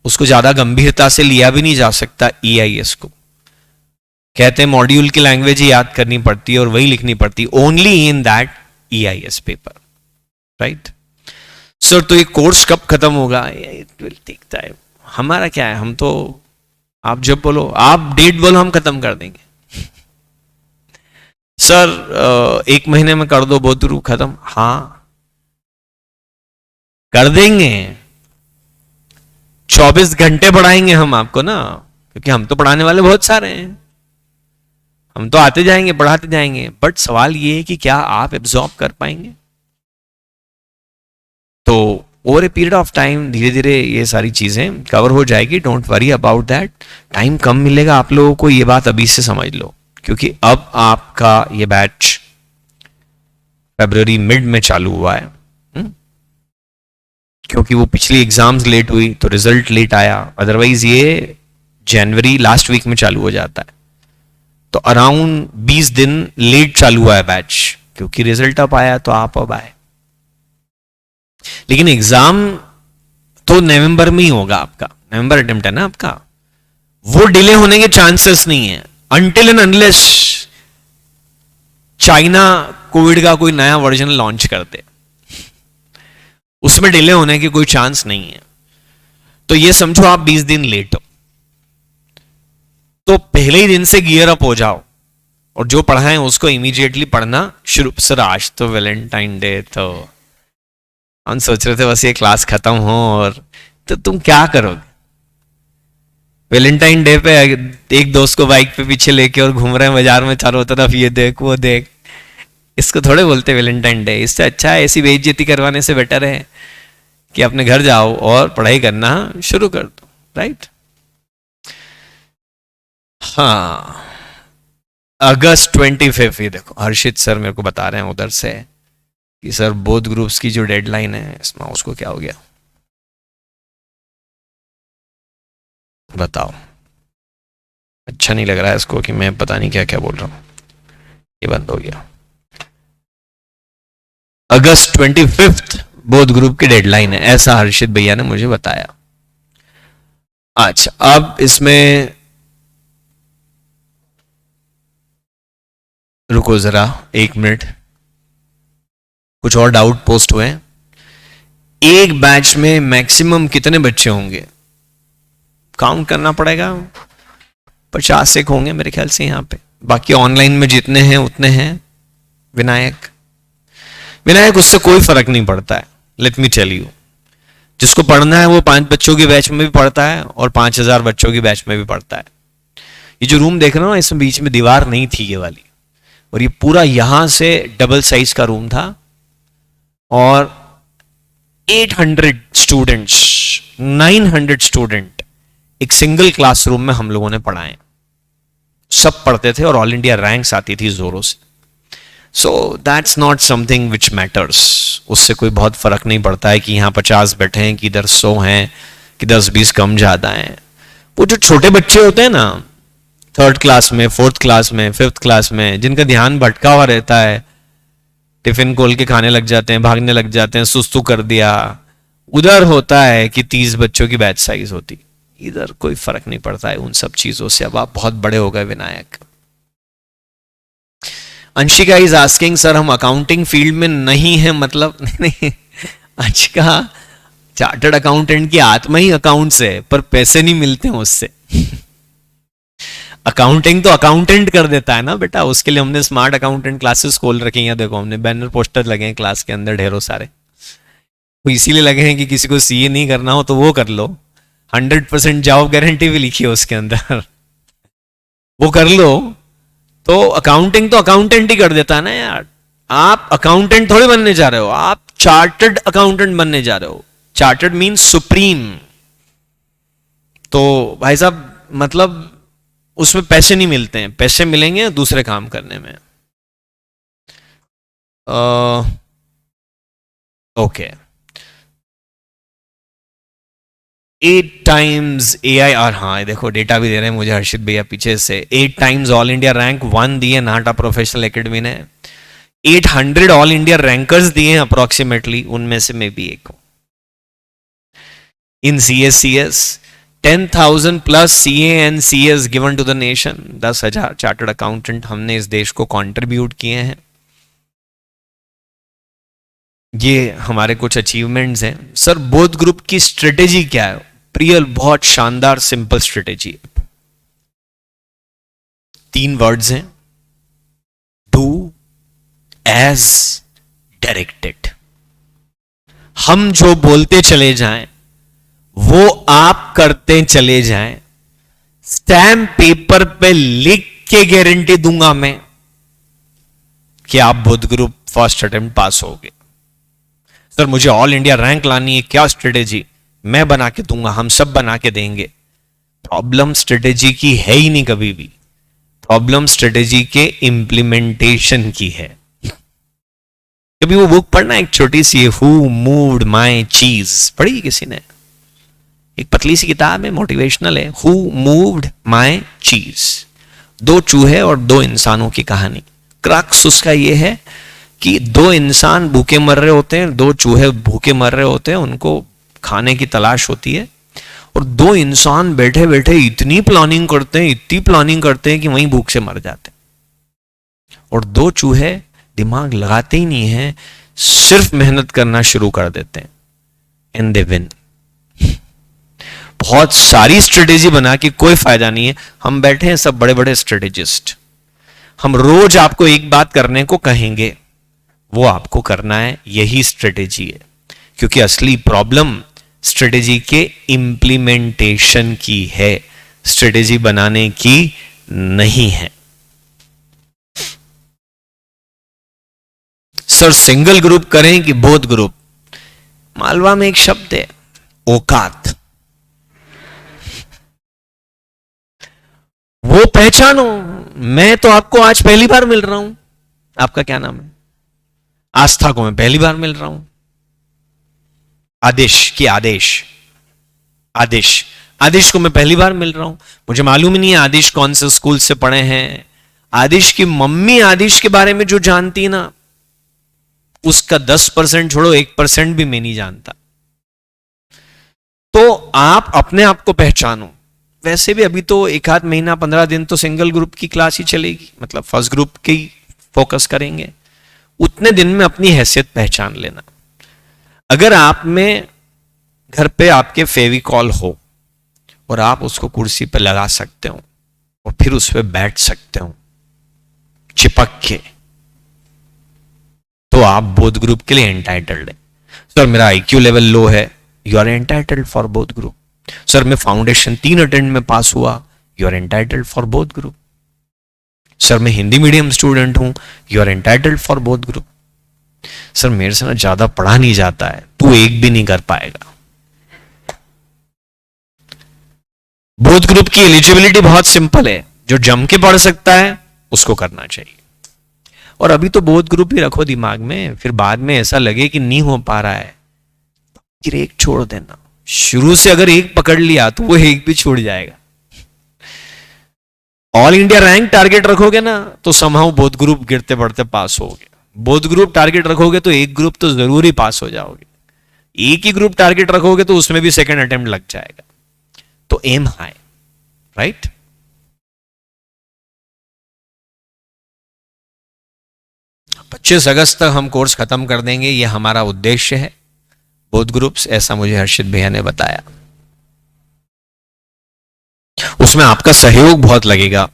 उसको ज्यादा गंभीरता से लिया भी नहीं जा सकता। ईआईएस को कहते हैं मॉड्यूल की लैंग्वेज ही याद करनी पड़ती है और वही लिखनी पड़ती, only in that EIS paper, right. Sir तो ये कोर्स कब खत्म होगा, इट विल टेक टाइम। हमारा क्या है, हम तो आप जब बोलो, आप डेट बोलो, हम खत्म कर देंगे। सर 1 महीने में कर दो बोतरू खत्म, हाँ कर देंगे। 24 घंटे पढ़ाएंगे हम आपको ना, क्योंकि हम तो पढ़ाने वाले बहुत सारे हैं, हम तो आते जाएंगे पढ़ाते जाएंगे। बट सवाल ये है कि क्या आप एब्जॉर्ब कर पाएंगे। तो over a period of time धीरे धीरे ये सारी चीजें कवर हो जाएगी, don't worry about that. Time कम मिलेगा आप लोगों को, ये बात अभी से समझ लो, क्योंकि अब आपका ये बैच फरवरी मिड में चालू हुआ है। क्योंकि वो पिछली एग्जाम्स लेट हुई तो रिजल्ट लेट आया, अदरवाइज ये जनवरी लास्ट वीक में चालू हो जाता है। तो अराउंड 20 दिन लेट चालू हुआ है बैच, क्योंकि रिजल्ट अब आया तो आप अब आए। लेकिन एग्जाम तो नवंबर में ही होगा आपका, नवंबर अटेम्प्ट है ना आपका, वो डिले होने के चांसेस नहीं है until and unless China Covid का कोई नया वर्जन लॉन्च करते, उसमें डिले होने की कोई चांस नहीं है। तो ये समझो आप 20 दिन लेट हो, तो पहले ही दिन से गियर अप हो जाओ और जो पढ़ाएं उसको इमीडिएटली पढ़ना शुरू। सर आज तो वैलेंटाइन डे, तो हम सोच रहे थे बस ये क्लास खत्म हो, और तो तुम क्या करोगे, वैलेंटाइन डे पे एक दोस्त को बाइक पे पीछे लेके और घूम रहे हैं बाजार में चारों तरफ, ये देख वो देख, इसको थोड़े बोलते वैलेंटाइन डे। इससे अच्छा है ऐसी बेइज्जती करवाने से बेटर है कि अपने घर जाओ और पढ़ाई करना शुरू कर दो, राइट। हाँ, अगस्त 25, ये देखो हर्षित सर मेरे को बता रहे हैं उधर से कि सर बोथ ग्रुप्स की जो डेडलाइन है इसमें उसको क्या हो गया बताओ। अच्छा नहीं लग रहा है इसको कि मैं पता नहीं क्या क्या बोल रहा हूं, ये बंद हो गया। अगस्त 25 बोथ ग्रुप की डेडलाइन है, ऐसा हर्षित भैया ने मुझे बताया। अच्छा, अब इसमें रुको जरा 1 मिनट, कुछ और डाउट पोस्ट हुए हैं। एक बैच में मैक्सिमम कितने बच्चे होंगे, काउंट करना पड़ेगा, 50 एक होंगे मेरे ख्याल से यहाँ पे। बाकी ऑनलाइन में जितने हैं उतने हैं। विनायक उससे कोई फर्क नहीं पड़ता है, लेट मी टेल यू। जिसको पढ़ना है वो 5 बच्चों की बैच में भी पढ़ता है और 5000 बच्चों की बैच में भी पढ़ता है। ये जो रूम देख रहे हो ना, इसमें बीच में दीवार नहीं थी ये वाली, और ये पूरा यहां से डबल साइज का रूम था और 800 स्टूडेंट्स, 900 स्टूडेंट एक सिंगल क्लासरूम में हम लोगों ने पढ़ाए। सब पढ़ते थे और ऑल इंडिया रैंक्स आती थी जोरों से। So that's not something which matters. उससे कोई बहुत फर्क नहीं पड़ता है कि यहाँ 50 बैठे हैं कि इधर 100 हैं कि 10-20 कम ज्यादा हैं। वो जो छोटे बच्चे होते हैं ना, 3rd क्लास में, 4th क्लास में, 5th क्लास में, जिनका ध्यान भटका हुआ रहता है, टिफिन खोल के खाने लग जाते हैं, भागने लग जाते हैं, सुस्तू कर दिया, उधर होता है कि 30 बच्चों की बैच साइज होती। इधर कोई फर्क नहीं पड़ता है उन सब चीजों से। अब आप बहुत बड़े हो गए Vinayak. Anshika is asking sir हम अकाउंटिंग फील्ड में नहीं है, मतलब नहीं अंशिका, चार्टर्ड अकाउंटेंट की आत्मा ही अकाउंट्स है, पर पैसे नहीं मिलते हैं उससे। अकाउंटिंग तो अकाउंटेंट कर देता है ना बेटा, उसके लिए हमने स्मार्ट अकाउंटेंट क्लासेस खोल रखी हैं। देखो हमने बैनर पोस्टर लगे हैं क्लास के अंदर ढेरों सारे, वो इसीलिए लगे हैं कि किसी को सीए नहीं करना हो तो वो कर लो, 100% जॉब गारंटी भी लिखी है उसके अंदर, वो कर लो। तो अकाउंटिंग तो अकाउंटेंट ही कर देता है ना यार। आप अकाउंटेंट थोड़ी बनने जा रहे हो, आप चार्टर्ड अकाउंटेंट बनने जा रहे हो। Chartered mean supreme. तो भाई साहब मतलब उसमें पैसे नहीं मिलते हैं, पैसे मिलेंगे दूसरे काम करने में। ओके, 8 times AIR, हाँ देखो डेटा भी दे रहे हैं मुझे हर्षित भैया पीछे से। 8 times ऑल इंडिया रैंक 1 दिए नाटा प्रोफेशनल एकेडमी ने। 800 ऑल इंडिया रैंकर्स दिए हैं अप्रोक्सीमेटली, उनमें से मैं भी एक हूं। इन CSCS 10,000 plus CA and CS given to the nation. 10,000 chartered accountant हमने इस देश को कंट्रीब्यूट किए हैं। ये हमारे कुछ अचीवमेंट्स हैं। सर बोथ ग्रुप की स्ट्रेटेजी क्या है? प्रियल, बहुत शानदार सिंपल स्ट्रेटेजी है। 3 वर्ड्स हैं, डू एज डायरेक्टेड। हम जो बोलते चले जाएं वो आप करते चले जाएं। स्टैम्प पेपर पे लिख के गारंटी दूंगा मैं कि आप बोथ ग्रुप फर्स्ट अटेम्प्ट पास होगे। सर मुझे ऑल इंडिया रैंक लानी है, क्या स्ट्रेटेजी? मैं बना के दूंगा, हम सब बना के देंगे। प्रॉब्लम स्ट्रेटेजी की है ही नहीं कभी भी, प्रॉब्लम स्ट्रेटेजी के इंप्लीमेंटेशन की है। कभी वो बुक पढ़ना एक छोटी सी, हु मूव्ड माई चीज, पढ़ी किसी ने? एक पतली सी किताब है, मोटिवेशनल है, हु मूव्ड माई चीज। 2 चूहे और 2 इंसानों की कहानी। क्रक्स उसका ये है कि 2 इंसान भूखे मर रहे होते हैं, 2 चूहे भूखे मर रहे होते हैं, उनको खाने की तलाश होती है, और 2 इंसान बैठे बैठे इतनी प्लानिंग करते हैं, इतनी प्लानिंग करते हैं कि वहीं भूख से मर जाते हैं। और 2 चूहे दिमाग लगाते ही नहीं है, सिर्फ मेहनत करना शुरू कर देते हैं, एंड दे विन। बहुत सारी स्ट्रेटेजी बना के कोई फायदा नहीं है। हम बैठे हैं सब बड़े बड़े स्ट्रेटेजिस्ट, हम रोज आपको एक बात करने को कहेंगे, वो आपको करना है, यही स्ट्रेटेजी है। क्योंकि असली प्रॉब्लम स्ट्रेटेजी के इंप्लीमेंटेशन की है, स्ट्रेटेजी बनाने की नहीं है। सर सिंगल ग्रुप करें कि बोथ ग्रुप? मालवा में एक शब्द है औकात, वो पहचानो। मैं तो आपको आज पहली बार मिल रहा हूं, आपका क्या नाम है? आस्था को मैं पहली बार मिल रहा हूं। आदेश की आदेश आदेश को मैं पहली बार मिल रहा हूं। मुझे मालूम ही नहीं है आदेश कौन से स्कूल से पढ़े हैं। आदेश की मम्मी आदेश के बारे में जो जानती है ना, उसका 10% छोड़ो 1% भी मैं नहीं जानता। तो आप अपने आप को पहचानो। वैसे भी अभी तो एक आध महीना 15 दिन तो सिंगल ग्रुप की क्लास ही चलेगी, मतलब फर्स्ट ग्रुप की फोकस करेंगे। उतने दिन में अपनी हैसियत पहचान लेना। अगर आप में घर पे आपके फेविकॉल हो और आप उसको कुर्सी पर लगा सकते हो और फिर उस पर बैठ सकते हो चिपक के, तो आप बोथ ग्रुप के लिए एंटाइटल्ड है। सर मेरा आईक्यू लेवल लो है, you are entitled for both group. Sir मैं फाउंडेशन 3 अटेम्प्ट में पास हुआ, you are entitled for both group. Sir मैं हिंदी मीडियम स्टूडेंट हूं, you are entitled for both group. Sir मेरे से ना ज्यादा पढ़ा नहीं जाता है, तू एक भी नहीं कर पाएगा। बोथ ग्रुप की एलिजिबिलिटी बहुत सिंपल है, जो जम के पढ़ सकता है उसको करना चाहिए। और अभी तो बोथ ग्रुप ही रखो दिमाग में, फिर बाद में ऐसा लगे कि नहीं हो पा रहा है तो फिर एक छोड़ देना। शुरू से अगर एक पकड़ लिया तो वो एक भी छूट जाएगा। ऑल इंडिया रैंक टारगेट रखोगे ना तो समहाउ बोथ ग्रुप गिरते पड़ते पास होगे। बोथ ग्रुप टारगेट रखोगे तो एक ग्रुप तो जरूर ही पास हो जाओगे। एक ही ग्रुप टारगेट रखोगे तो उसमें भी सेकंड अटेम्प्ट लग जाएगा। तो एम हाई, राइट? 25 अगस्त तक हम कोर्स खत्म कर देंगे, ये हमारा उद्देश्य है। बोथ ग्रुप्स, ऐसा मुझे हर्षित भैया ने बताया। उसमें आपका सहयोग बहुत लगेगा,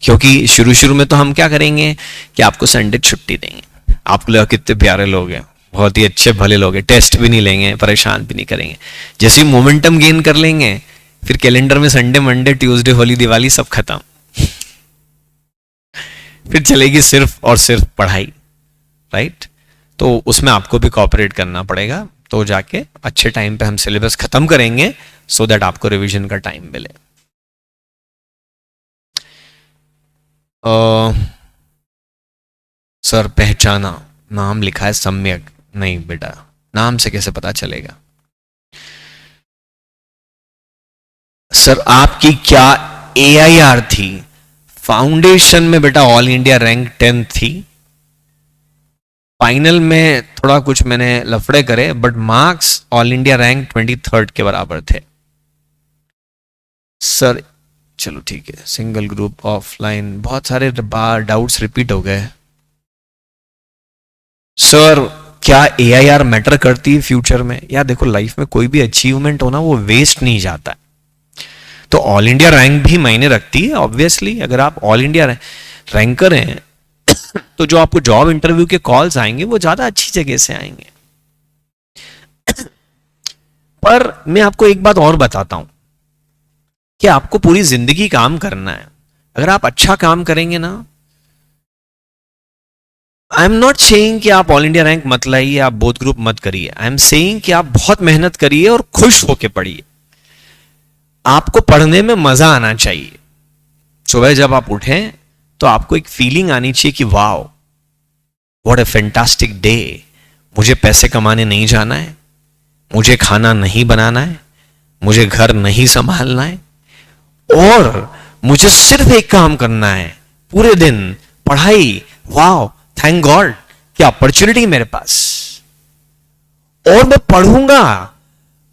क्योंकि शुरू शुरू में तो हम क्या करेंगे कि आपको संडे छुट्टी देंगे। आप लोग कितने प्यारे लोग हैं, बहुत ही अच्छे भले लोग हैं, टेस्ट भी नहीं लेंगे, परेशान भी नहीं करेंगे। जैसे ही मोमेंटम गेन कर लेंगे फिर कैलेंडर में Sunday Monday Tuesday Holi Diwali सब खत्म। फिर चलेगी सिर्फ और सिर्फ पढ़ाई, राइट? तो उसमें आपको भी कोऑपरेट करना पड़ेगा, तो जाके अच्छे टाइम पे हम सिलेबस खत्म करेंगे सो दैट आपको रिवीजन का टाइम मिले। सर पहचाना, नाम लिखा है सम्यक। नहीं बेटा, नाम से कैसे पता चलेगा? सर आपकी क्या AIR थी? फाउंडेशन में बेटा ऑल इंडिया रैंक 10 थी। फाइनल में थोड़ा कुछ मैंने लफड़े करे, but marks all India rank 23rd के बराबर थे। सर चलो ठीक है, सिंगल ग्रुप ऑफलाइन, बहुत सारे डाउट्स रिपीट हो गए। सर क्या AIR मैटर करती है फ्यूचर में? यार देखो, लाइफ में कोई भी अचीवमेंट हो ना, वो वेस्ट नहीं जाता है। तो ऑल इंडिया रैंक भी मायने रखती है ऑब्वियसली। अगर आप ऑल इंडिया रैंकर हैं तो जो आपको जॉब इंटरव्यू के कॉल्स आएंगे वो ज्यादा अच्छी जगह से आएंगे। पर मैं आपको एक बात और बताता हूं कि आपको पूरी जिंदगी काम करना है। अगर आप अच्छा काम करेंगे ना, आई एम नॉट सेइंग कि आप ऑल इंडिया रैंक मत लाइए, आप बोथ ग्रुप मत करिए। आई एम सेइंग कि आप बहुत मेहनत करिए और खुश होके पढ़िए। आपको पढ़ने में मजा आना चाहिए। सुबह जब आप उठें तो आपको एक फीलिंग आनी चाहिए कि wow what a fantastic day. मुझे पैसे कमाने नहीं जाना है, मुझे खाना नहीं बनाना है, मुझे घर नहीं संभालना है, और मुझे सिर्फ एक काम करना है पूरे दिन, पढ़ाई। वाओ, थैंक गॉड कि अपॉर्चुनिटी मेरे पास, और मैं पढ़ूंगा,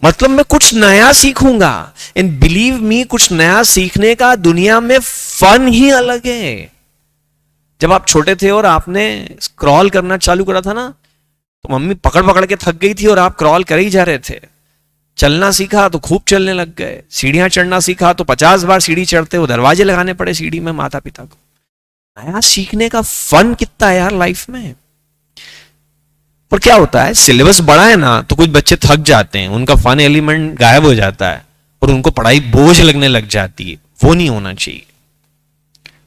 मतलब मैं कुछ नया सीखूंगा। एंड बिलीव मी, कुछ नया सीखने का दुनिया में फन ही अलग है। जब आप छोटे थे और आपने स्क्रॉल करना चालू करा था ना, तो मम्मी पकड़ पकड़ के थक गई थी और आप क्रॉल कर ही जा रहे थे। चलना सीखा तो खूब चलने लग गए, सीढ़ियां चढ़ना सीखा तो 50 बार सीढ़ी चढ़ते हो, दरवाजे लगाने पड़े सीढ़ी में माता पिता को। नया सीखने का फन कितना है यार लाइफ में। पर क्या होता है, सिलेबस बड़ा है ना, तो कुछ बच्चे थक जाते हैं, उनका फन एलिमेंट गायब हो जाता है और उनको पढ़ाई बोझ लगने लग जाती है। वो नहीं होना चाहिए।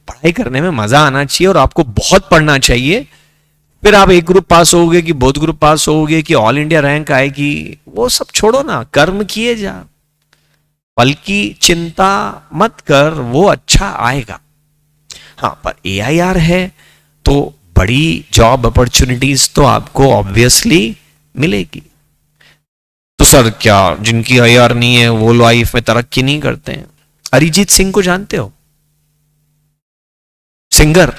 पढ़ाई करने में मजा आना चाहिए और आपको बहुत पढ़ना चाहिए। फिर आप एक ग्रुप पास होगे कि बोथ ग्रुप पास होगे कि ऑल इंडिया रैंक आएगी, वो सब छोड़ो ना, कर्म किए जा, फल की चिंता मत कर, वो अच्छा आएगा। हाँ, पर AIR है तो बड़ी जॉब अपॉर्चुनिटीज तो आपको ऑब्वियसली मिलेगी। तो सर क्या जिनकी IR नहीं है वो लाइफ में तरक्की नहीं करते हैं? अरिजीत सिंह को जानते हो? सिंगर,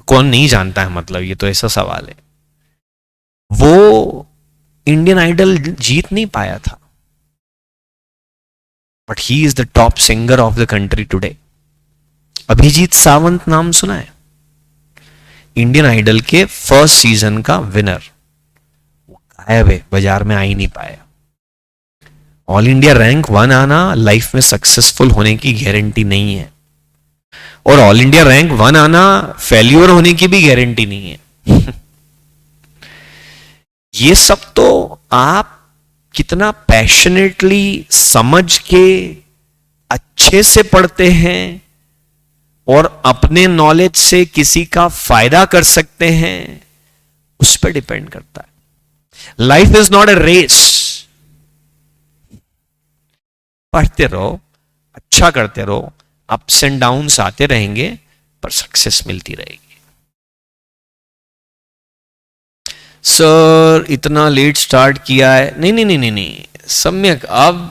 कौन नहीं जानता है, मतलब ये तो ऐसा सवाल है। वो इंडियन आइडल जीत नहीं पाया था, but he is the top singer of the country today. Abhijeet Sawant नाम सुना है? इंडियन आइडल के फर्स्ट सीजन का विनर। वो गायब है, बाजार में आ ही नहीं पाया। ऑल इंडिया रैंक 1 आना लाइफ में सक्सेसफुल होने की गारंटी नहीं है, और ऑल इंडिया रैंक 1 आना फेल्यूर होने की भी गारंटी नहीं है। ये सब तो आप कितना पैशनेटली समझ के अच्छे से पढ़ते हैं और अपने नॉलेज से किसी का फायदा कर सकते हैं, उस पर डिपेंड करता है। Life is not a race. पढ़ते रहो, अच्छा करते रहो, अप्स एंड डाउन्स आते रहेंगे, पर सक्सेस मिलती रहेगी। सर इतना लेट स्टार्ट किया है, नहीं नहीं नहीं नहीं नहीं, सम्यक। अब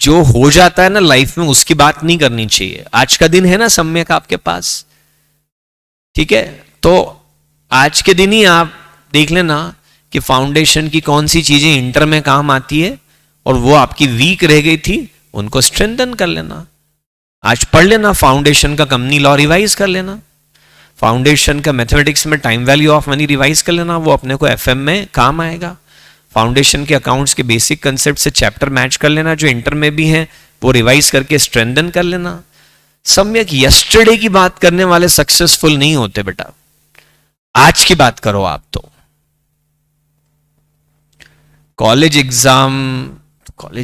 जो हो जाता है ना लाइफ में उसकी बात नहीं करनी चाहिए। आज का दिन है ना सम्यक आपके पास, ठीक है, तो आज के दिन ही आप देख लेना कि फाउंडेशन की कौन सी चीजें इंटर में काम आती है और वो आपकी वीक रह गई थी, उनको स्ट्रेंथन कर लेना। आज पढ़ लेना फाउंडेशन का कंपनी लॉ रिवाइज कर लेना, फाउंडेशन का मैथमेटिक्स में time value of money revise कर लेना, वो अपने को FM में काम आएगा। फाउंडेशन के अकाउंट्स के बेसिक कंसेप्ट से चैप्टर मैच कर लेना जो इंटर में भी है, वो रिवाइज करके स्ट्रेंथन कर लेना। सम्यक यस्टरडे की बात करने वाले सक्सेसफुल नहीं होते बेटा, आज की बात करो आप। तो कॉलेज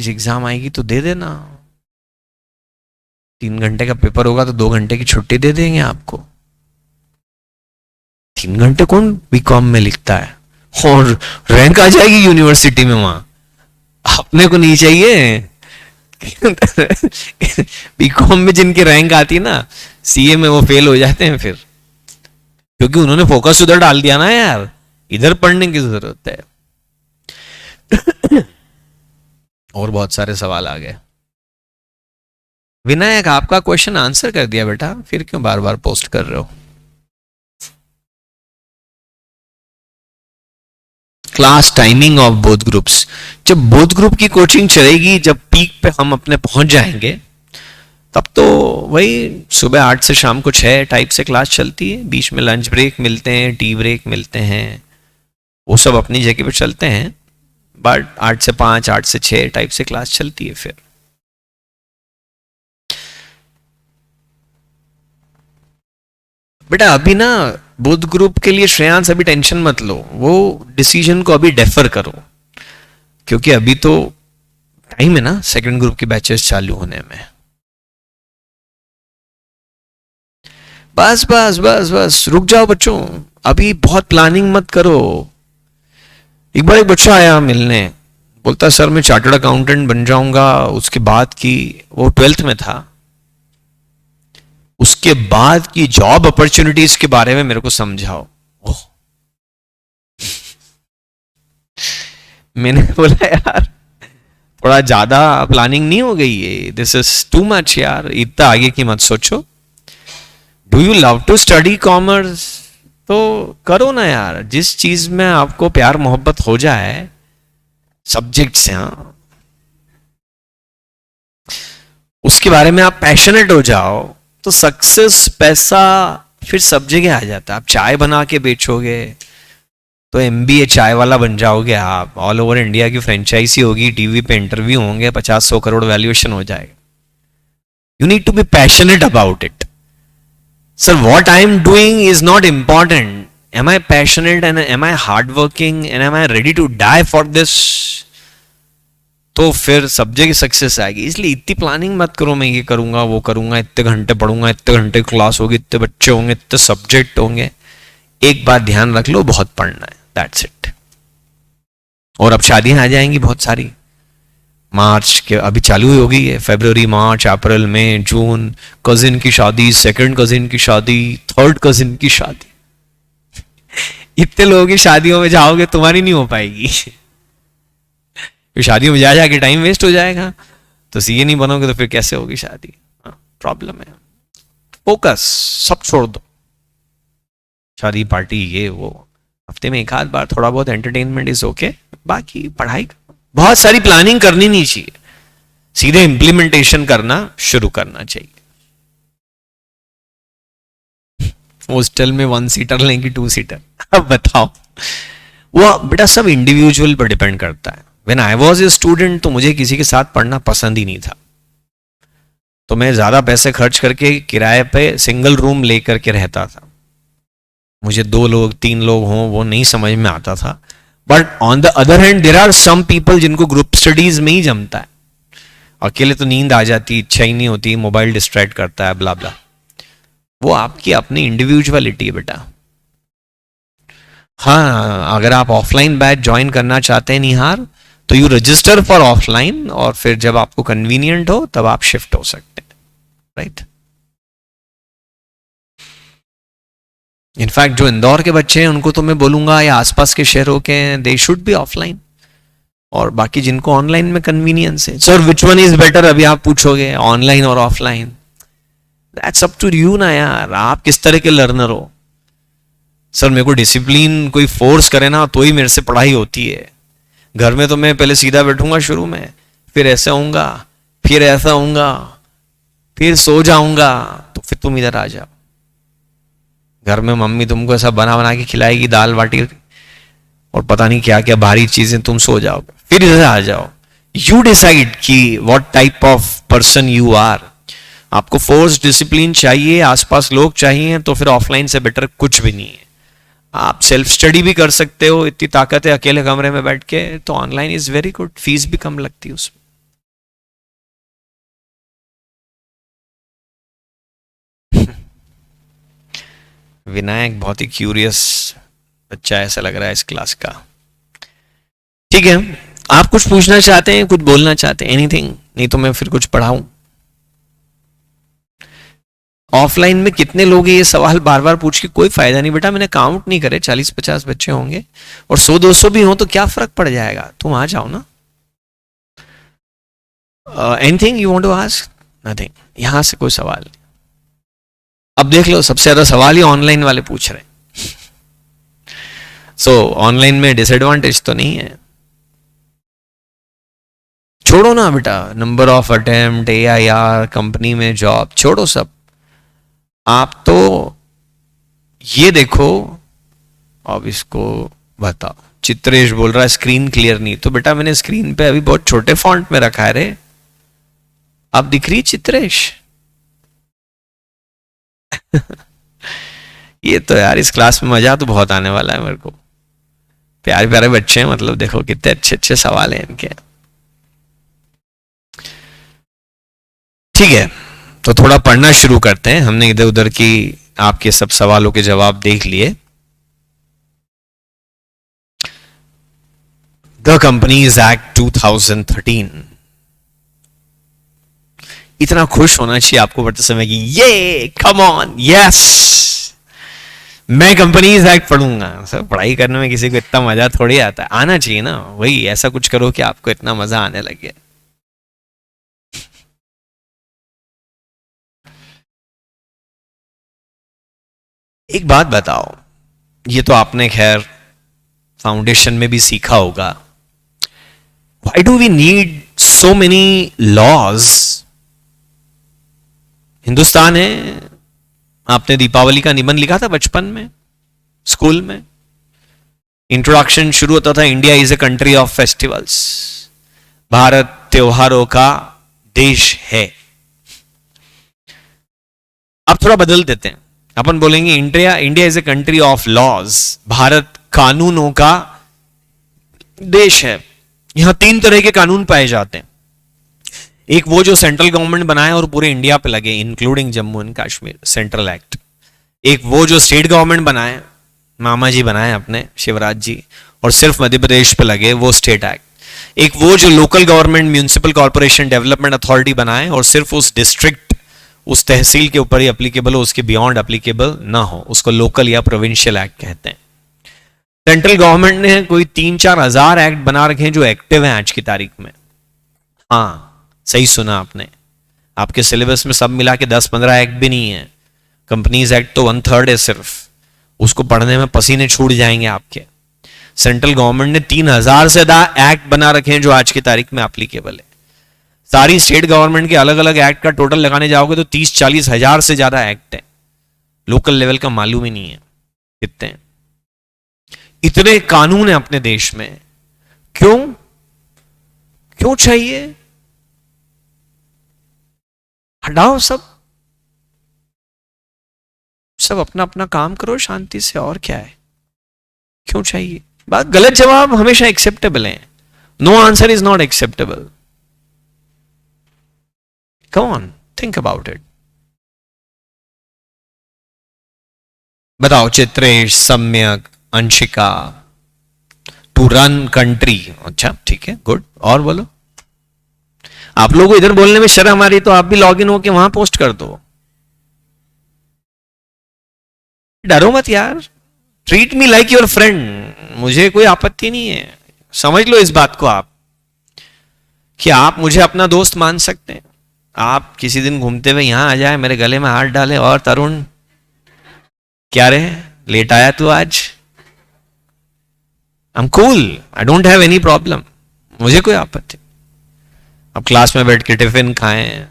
एग्जाम आएगी तो दे देना, 3 घंटे का पेपर होगा तो 2 घंटे की छुट्टी दे देंगे आपको। 3 घंटे कौन बीकॉम में लिखता है, और रैंक आ जाएगी यूनिवर्सिटी में, वहां अपने को नहीं चाहिए। बीकॉम में जिनकी रैंक आती है ना, CA में वो फेल हो जाते हैं फिर, क्योंकि उन्होंने फोकस उधर डाल दिया ना यार, इधर पढ़ने की जरूरत है। और बहुत सारे सवाल आ गए। विनायक आपका क्वेश्चन आंसर कर दिया बेटा, फिर क्यों बार बार पोस्ट कर रहे हो? Class timing of both groups, जब बोथ ग्रुप की कोचिंग चलेगी, जब पीक पे हम अपने पहुंच जाएंगे, तब तो वही सुबह 8 से शाम को 6 टाइप से क्लास चलती है। बीच में लंच ब्रेक मिलते हैं, टी ब्रेक मिलते हैं, वो सब अपनी जगह पे चलते हैं, बट 8 से 5, 8 से 6 टाइप से क्लास चलती है। फिर बेटा अभी ना बोथ ग्रुप के लिए श्रेयांश अभी टेंशन मत लो, वो डिसीजन को अभी डेफर करो, क्योंकि अभी तो टाइम है ना सेकंड ग्रुप की बैचेस चालू होने में। बस बस बस बस रुक जाओ बच्चों, अभी बहुत प्लानिंग मत करो। एक बार एक बच्चा आया मिलने, बोलता सर मैं चार्टर्ड अकाउंटेंट बन जाऊंगा, उसके बाद की, वो 12th में था, उसके बाद की जॉब अपॉर्चुनिटीज के बारे में मेरे को समझाओ। ओह, मैंने बोला यार थोड़ा ज्यादा प्लानिंग नहीं हो गई है, दिस इज टू मच यार, इतना आगे की मत सोचो। Do you love to study commerce, तो करो ना यार, जिस चीज में आपको प्यार मोहब्बत हो जाए, सब्जेक्ट से, हाँ, उसके बारे में आप पैशनेट हो जाओ, तो सक्सेस पैसा फिर सब जगह आ जाता है। आप चाय बना के बेचोगे तो MBA चाय वाला बन जाओगे आप, ऑल ओवर इंडिया की फ्रेंचाइजी होगी, टीवी पे इंटरव्यू होंगे, 50-100 करोड़ वैल्यूएशन हो जाएगा। You need to be passionate about it. Sir what I am doing is not important, am I passionate and am I hard working and am I ready to die for this? तो फिर सब जगह सक्सेस आएगी। इसलिए इतनी प्लानिंग मत करो, मैं ये करूंगा वो करूंगा, इतने घंटे पढ़ूंगा, इतने घंटे क्लास होगी, इतने बच्चे होंगे, इतने सब्जेक्ट होंगे। एक बात ध्यान रख लो, बहुत पढ़ना है, दैट्स इट। और अब शादियां आ जाएंगी बहुत सारी, मार्च के अभी चालू ही हो गई है, फरवरी, मार्च, अप्रैल, मई, जून, कजिन की शादी, सेकंड कजिन की शादी, थर्ड कजिन की शादी। इतने लोगों की शादियों में जाओगे तुम्हारी नहीं हो पाएगी। शादियों में जा जाके टाइम वेस्ट हो जाएगा। तो सीए नहीं बनोगे तो फिर कैसे होगी शादी? प्रॉब्लम है। फोकस सब छोड़ दो, शादी पार्टी ये वो, हफ्ते में एक आध बार थोड़ा बहुत एंटरटेनमेंट इज ओके, बाकी पढ़ाई बहुत सारी प्लानिंग करनी नहीं चाहिए, सीधे इंप्लीमेंटेशन करना शुरू करना चाहिए। हॉस्टल में 1 सीटर लेंगे 2 सीटर, अब बताओ। वो बेटा सब इंडिविजुअल पर डिपेंड करता है। When I was a student तो मुझे किसी के साथ पढ़ना पसंद ही नहीं था, तो मैं ज्यादा पैसे खर्च करके किराए पे सिंगल रूम लेकर के रहता था। मुझे 2 लोग 3 लोग हों वो नहीं समझ में आता था। But on the other hand there are some people जिनको ग्रुप स्टडीज में ही जमता है। अकेले तो नींद आ जाती, इच्छा ही नहीं होती, मोबाइल डिस्ट्रैक्ट करता है, ब्ला ब्ला। वो आपकी अपनी इंडिविजुअलिटी है बेटा। हाँ, अगर आप ऑफलाइन बैच ज्वाइन करना चाहते हैं निहार, तो यू रजिस्टर फॉर ऑफलाइन, और फिर जब आपको कन्वीनियंट हो तब आप शिफ्ट हो सकते हैं, राइट। इनफैक्ट जो इंदौर के बच्चे हैं उनको तो मैं बोलूंगा, या आसपास के शहरों के, दे शुड बी ऑफलाइन। और बाकी जिनको ऑनलाइन में कन्वीनियंस है, sir which one is better अभी आप पूछोगे, ऑनलाइन और offline? That's up to you ना यार, आप किस तरह के लर्नर हो। सर मेरे को डिसिप्लिन कोई फोर्स करे ना तो ही मेरे से पढ़ाई होती है। घर में तो मैं पहले सीधा बैठूंगा शुरू में, फिर ऐसे होऊंगा, फिर ऐसा होऊंगा, फिर सो जाऊंगा, तो फिर तुम इधर आ जाओ। घर में मम्मी तुमको ऐसा बना बना के खिलाएगी, दाल बाटी और पता नहीं क्या क्या भारी चीजें, तुम सो जाओगे, फिर इधर आ जाओ। यू डिसाइड कि what type of person you are. आपको फोर्स डिसिप्लिन चाहिए, आसपास लोग चाहिए, तो फिर ऑफलाइन से बेटर कुछ भी नहीं है। आप सेल्फ स्टडी भी कर सकते हो, इतनी ताकत है अकेले कमरे में बैठ के, तो online is very good, fees भी कम लगती है उसमें। विनायक बहुत ही क्यूरियस बच्चा ऐसा लग रहा है इस क्लास का। ठीक है, आप कुछ पूछना चाहते हैं, कुछ बोलना चाहते हैं, एनीथिंग? नहीं तो मैं फिर कुछ पढ़ाऊं। ऑफलाइन में कितने लोग हैं, ये सवाल बार बार पूछ के कोई फायदा नहीं बेटा। मैंने काउंट नहीं करे, 40-50 बच्चे होंगे, और 100-200 भी हो तो क्या फर्क पड़ जाएगा, तुम आ जाओ ना। Anything you want to ask? Nothing, यहां से कोई सवाल नहीं। अब देख लो, सबसे ज्यादा सवाल ही ऑनलाइन वाले पूछ रहे हैं। सो ऑनलाइन में डिसएडवांटेज तो नहीं है। छोड़ो ना बेटा, number of attempt, AIR, company में जॉब, छोड़ो सब। आप तो ये देखो। अब इसको बताओ, चित्रेश बोल रहा है स्क्रीन क्लियर नहीं, तो बेटा मैंने स्क्रीन पे अभी बहुत छोटे फॉन्ट में रखा है रे। अब दिख रही चित्रेश? ये तो यार इस क्लास में मजा तो बहुत आने वाला है मेरे को। प्यारे प्यारे बच्चे हैं, मतलब देखो कितने अच्छे अच्छे सवाल हैं इनके। ठीक है, तो थोड़ा पढ़ना शुरू करते हैं। हमने इधर उधर की आपके सब सवालों के जवाब देख लिए। The companies act 2013। इतना खुश होना चाहिए आपको पढ़ते समय कि ये कम ऑन, यस मैं कंपनीज एक्ट पढ़ूंगा। सर पढ़ाई करने में किसी को इतना मजा थोड़ी आता है, आना चाहिए ना। वही ऐसा कुछ करो कि आपको इतना मजा आने लगे। एक बात बताओ, ये तो आपने खैर फाउंडेशन में भी सीखा होगा, why do we need so many laws? Hindustan है, आपने दीपावली का निबंध लिखा था बचपन में स्कूल में। इंट्रोडक्शन शुरू होता था, India is a country of festivals, Bharat त्योहारों का देश है। अब थोड़ा बदल देते हैं, अपन बोलेंगे India is a country of laws, Bharat कानूनों का देश है। यहां 3 तरह के कानून पाए जाते हैं। एक वो जो सेंट्रल गवर्नमेंट बनाए और पूरे इंडिया पे लगे, including Jammu and Kashmir, central act. एक वो जो स्टेट गवर्नमेंट बनाए, मामा जी बनाए अपने शिवराज जी, और सिर्फ मध्य प्रदेश पे लगे, वो स्टेट एक्ट। एक वो जो local government municipal corporation development authority बनाए और सिर्फ उस डिस्ट्रिक्ट, उस तहसील के ऊपर ही अप्लीकेबल हो, उसके बियॉन्ड अप्लीकेबल ना हो, उसको लोकल या प्रोविंशियल एक्ट कहते हैं। सेंट्रल गवर्नमेंट ने कोई 3-4 हजार एक्ट बना रखे हैं जो एक्टिव हैं आज की तारीख में। हाँ, सही सुना आपने, आपके सिलेबस में सब मिला के 10-15 एक्ट भी नहीं है। कंपनीज एक्ट तो 1/3 है सिर्फ, उसको पढ़ने में पसीने छूट जाएंगे आपके। सेंट्रल गवर्नमेंट ने 3000 से ज्यादा एक्ट बना रखे हैं जो आज की तारीख में एप्लीकेबल है। सारी स्टेट गवर्नमेंट के अलग अलग एक्ट का टोटल लगाने जाओगे तो 30-40 हजार से ज्यादा एक्ट है। लोकल लेवल का मालूम ही नहीं है कितने हैं। इतने कानून है अपने देश में, क्यों क्यों चाहिए? हटाओ सब अपना अपना काम करो शांति से, और क्या है, क्यों चाहिए? बात गलत जवाब हमेशा एक्सेप्टेबल है। No answer is not acceptable. Come on, think about it. बताओ चित्रेश, सम्यक, अंशिका, टू रन कंट्री। अच्छा ठीक है, गुड। और बोलो। आप लोगों को इधर बोलने में शर्म आ रही तो आप भी लॉग इन होके वहां पोस्ट कर दो। डरो मत यार, treat me like your friend, मुझे कोई आपत्ति नहीं है। समझ लो इस बात को आप, कि आप मुझे अपना दोस्त मान सकते हैं। आप किसी दिन घूमते हुए यहां आ जाए, मेरे गले में हाथ डाले, और तरुण क्या रे लेट आया तू आज? I am cool, I don't have any problem, मुझे कोई आपत्ति। अब क्लास में बैठ के टिफिन खाएं,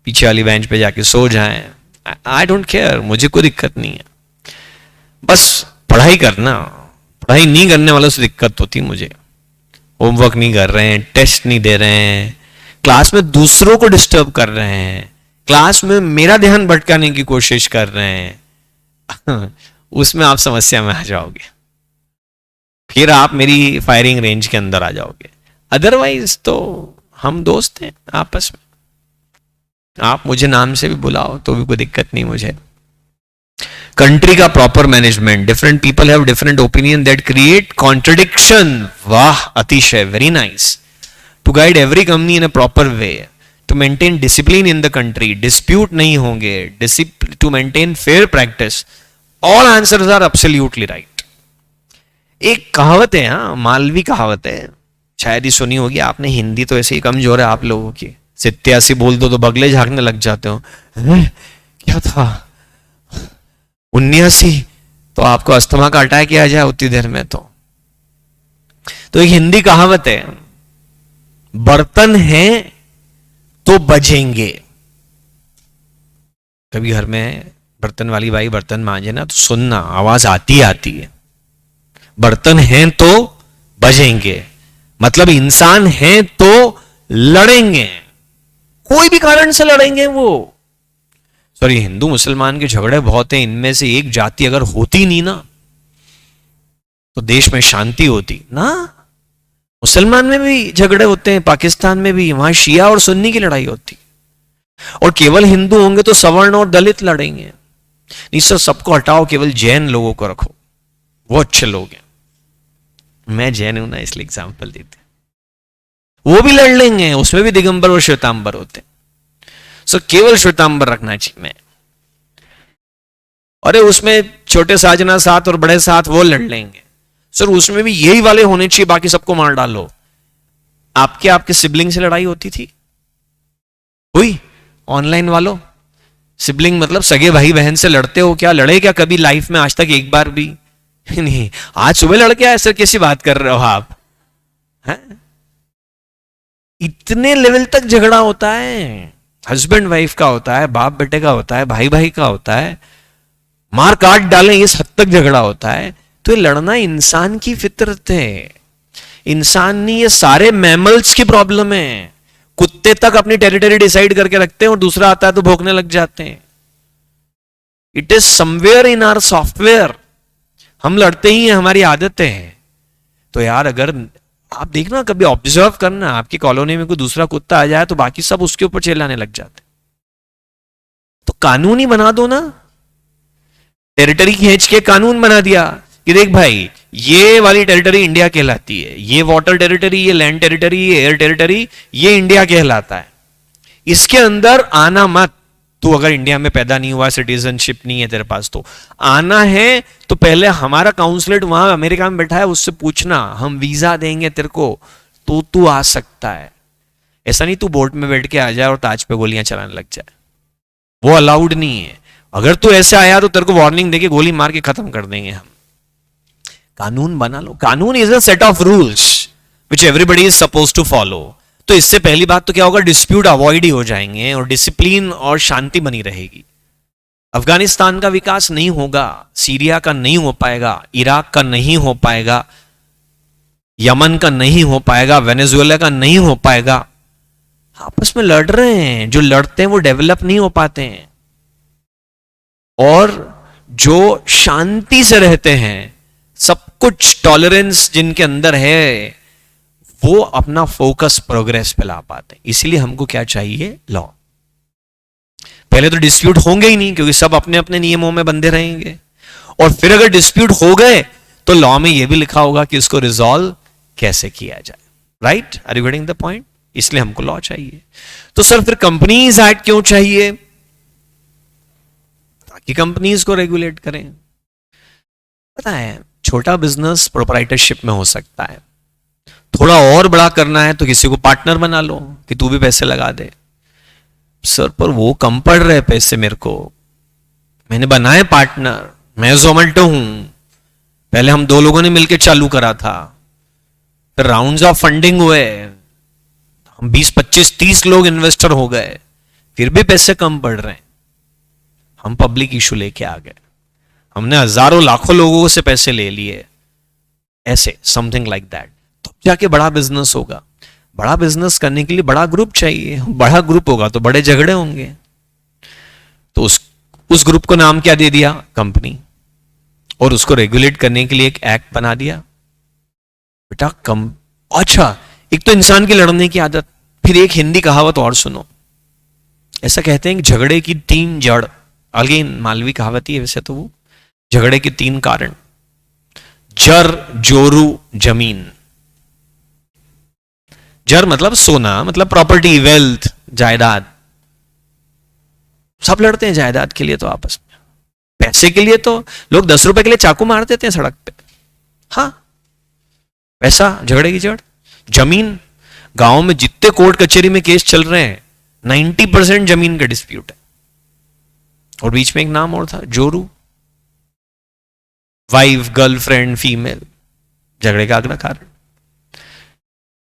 पीछे वाली बेंच पे जाके सो जाएं, आई डोंट केयर, मुझे कोई दिक्कत नहीं है। बस पढ़ाई करना, पढ़ाई नहीं करने वालों से दिक्कत होती मुझे। होमवर्क नहीं कर रहे हैं, टेस्ट नहीं दे रहे हैं, क्लास में दूसरों को डिस्टर्ब कर रहे हैं, क्लास में मेरा ध्यान भटकाने की कोशिश कर रहे हैं उसमें आप समस्या में आ जाओगे, फिर आप मेरी फायरिंग रेंज के अंदर आ जाओगे। अदरवाइज तो हम दोस्त हैं आपस में, आप मुझे नाम से भी बुलाओ तो भी कोई दिक्कत नहीं मुझे। कंट्री का proper management, different people have different opinion that create contradiction. वाह, Atishay, very nice. To guide every company in a proper way, to maintain discipline in the country, dispute नहीं होंगे, to maintain fair practice, all answers are absolutely right. एक कहावत है, हाँ, मालवी कहावत है, शायद ही सुनी होगी आपने। हिंदी तो ऐसे ही कमजोर है आप लोगों की, 87 बोल दो तो बगले झांकने लग जाते हो। क्या था 79, तो आपको अस्थमा का अटैक किया जाए उतनी देर में। तो एक हिंदी कहावत है, बर्तन हैं तो बजेंगे। कभी घर में बर्तन वाली बाई बर्तन मांजे ना तो सुनना, आवाज आती है। बर्तन हैं तो बजेंगे, मतलब इंसान हैं तो लड़ेंगे, कोई भी कारण से लड़ेंगे वो। सॉरी, हिंदू मुसलमान के झगड़े बहुत हैं, इनमें से एक जाति अगर होती नहीं ना तो देश में शांति होती ना। मुसलमान में भी झगड़े होते हैं, पाकिस्तान में भी, वहां शिया और सुन्नी की लड़ाई होती, और केवल हिंदू होंगे तो सवर्ण और दलित लड़ेंगे। नहीं सर, सबको हटाओ, केवल जैन लोगों को रखो, वो अच्छे लोग हैं। मैं जैन हूं ना, इसलिए एग्जाम्पल देते, वो भी लड़ लेंगे, उसमें भी दिगंबर और श्वेतांबर होते हैं। सो केवल श्वेतांबर रखना चाहिए मैं। अरे उसमें छोटे साजना साथ और बड़े साथ वो लड़ लेंगे। सर उसमें भी यही वाले होने चाहिए, बाकी सबको मार डालो। आपके सिबलिंग से लड़ाई होती थी? हुई? ऑनलाइन वालों सिबलिंग मतलब सगे भाई बहन से लड़ते हो क्या? लड़े क्या कभी लाइफ में आज तक एक बार भी? नहीं। आज सुबह लड़के आए सर, कैसी बात कर रहे हो आप? है? इतने लेवल तक झगड़ा होता है, हस्बैंड वाइफ का होता है, बाप बेटे का होता है, भाई भाई का होता है, मार काट डालें इस हद तक झगड़ा होता है। तो ये लड़ना इंसान की फितरत है, इंसान नहीं, ये सारे मैमल्स की प्रॉब्लम है। कुत्ते तक अपनी टेरिटरी डिसाइड करके रखते हैं और दूसरा आता है तो भौंकने लग जाते हैं। It is somewhere in our software, हम लड़ते ही हैं, हमारी आदत है। तो यार अगर आप देखना, कभी ऑब्जर्व करना, आपकी कॉलोनी में कोई दूसरा कुत्ता आ जाए तो बाकी सब उसके ऊपर चिल्लाने लग जाते। तो कानून ही बना दो ना, टेरिटरी खींच के कानून बना दिया कि देख भाई, ये वाली टेरिटरी इंडिया कहलाती है, ये वाटर टेरिटरी, ये लैंड टेरिटरी, ये एयर टेरिटरी, ये इंडिया कहलाता है, इसके अंदर आना मत। तू अगर इंडिया में पैदा नहीं हुआ, सिटीजनशिप नहीं है तेरे पास, तो आना है तो पहले हमारा काउंसलेट वहां अमेरिका में बैठा है, उससे पूछना, हम वीजा देंगे तेरे को, तो तू आ सकता है। ऐसा नहीं तू बोट में बैठ के आ जाए और ताज पे गोलियां चलाने लग जाए, वो अलाउड नहीं है। अगर तू ऐसे आया तो तेरे को वार्निंग देके गोली मार के खत्म कर देंगे हम। कानून बना लो। कानून is a set of rules which everybody is suppose to follow. तो इससे पहली बात तो क्या होगा, डिस्प्यूट अवॉइड ही हो जाएंगे और डिसिप्लिन और शांति बनी रहेगी। अफगानिस्तान का विकास नहीं होगा, सीरिया का नहीं हो पाएगा, इराक का नहीं हो पाएगा, यमन का नहीं हो पाएगा, वेनेजुएला का नहीं हो पाएगा। आपस में लड़ रहे हैं, जो लड़ते हैं वो डेवलप नहीं हो पाते हैं, और जो शांति से रहते हैं, सब कुछ टॉलरेंस जिनके अंदर है, वो अपना फोकस प्रोग्रेस पे ला पाते हैं। इसलिए हमको क्या चाहिए, लॉ। पहले तो डिस्प्यूट होंगे ही नहीं, क्योंकि सब अपने अपने नियमों में बंधे रहेंगे, और फिर अगर डिस्प्यूट हो गए तो लॉ में यह भी लिखा होगा कि इसको रिजॉल्व कैसे किया जाए। Right, are you getting the point? इसलिए हमको लॉ चाहिए। तो सर फिर कंपनीज एक्ट क्यों चाहिए? ताकि कंपनीज को रेगुलेट करें। पता है, छोटा बिजनेस प्रोप्राइटरशिप में हो सकता है, थोड़ा और बड़ा करना है तो किसी को पार्टनर बना लो कि तू भी पैसे लगा दे। सर पर वो कम पड़ रहे पैसे मेरे को, मैंने बनाए पार्टनर, मैं जोमेटो हूं, पहले हम 2 लोगों ने मिलकर चालू करा था, फिर राउंड्स ऑफ फंडिंग हुए, हम 20, 25, 30 लोग इन्वेस्टर हो गए, फिर भी पैसे कम पड़ रहे हैं। हम पब्लिक इशू लेके आ गए, हमने हजारों लाखों लोगों से पैसे ले लिए, ऐसे समथिंग लाइक दैट। तो जाके बड़ा बिजनेस होगा। बड़ा बिजनेस करने के लिए बड़ा ग्रुप चाहिए, बड़ा ग्रुप होगा तो बड़े झगड़े होंगे। तो उस ग्रुप को नाम क्या दे दिया, कंपनी, और उसको रेगुलेट करने के लिए एक एक्ट बना दिया। बेटा अच्छा, एक तो इंसान की लड़ने की आदत, फिर एक हिंदी कहावत और सुनो। ऐसा कहते हैं कि झगड़े की 3 जड़, अगेन मालवी कहावत ही है वैसे तो वो, झगड़े के 3 कारण, जर, जोरू, जमीन। जर मतलब सोना, मतलब प्रॉपर्टी, वेल्थ, जायदाद। सब लड़ते हैं जायदाद के लिए तो आपस में। पैसे के लिए तो लोग 10 रुपए के लिए चाकू मार देते हैं सड़क पे। हाँ, पैसा झगड़े की जड़। जमीन, गांव में जितने कोर्ट कचहरी में केस चल रहे हैं 90% जमीन का डिस्प्यूट है। और बीच में एक नाम और था, जोरू, वाइफ, गर्लफ्रेंड, फीमेल, झगड़े का अगला कारण।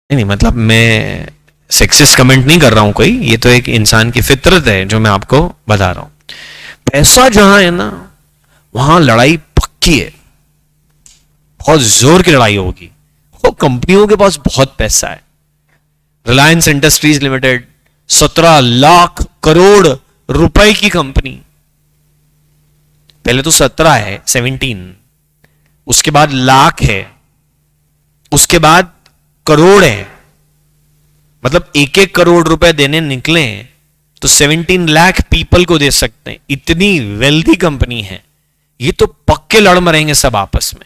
नहीं, मतलब मैं सेक्सिस्ट कमेंट नहीं कर रहा हूं कोई, ये तो एक इंसान की फितरत है जो मैं आपको बता रहा हूं। पैसा जहां है ना, वहां लड़ाई पक्की है, बहुत जोर की लड़ाई होगी। वो कंपनियों के पास बहुत पैसा है। रिलायंस इंडस्ट्रीज लिमिटेड 17 लाख करोड़ रुपए की कंपनी, पहले तो 17 है, 17, उसके बाद लाख है, उसके बाद करोड़ है, मतलब 1-1 करोड़ रुपए देने निकले तो 17 लाख पीपल को दे सकते हैं। इतनी वेल्दी कंपनी है। ये तो पक्के लड़ मरेंगे सब आपस में।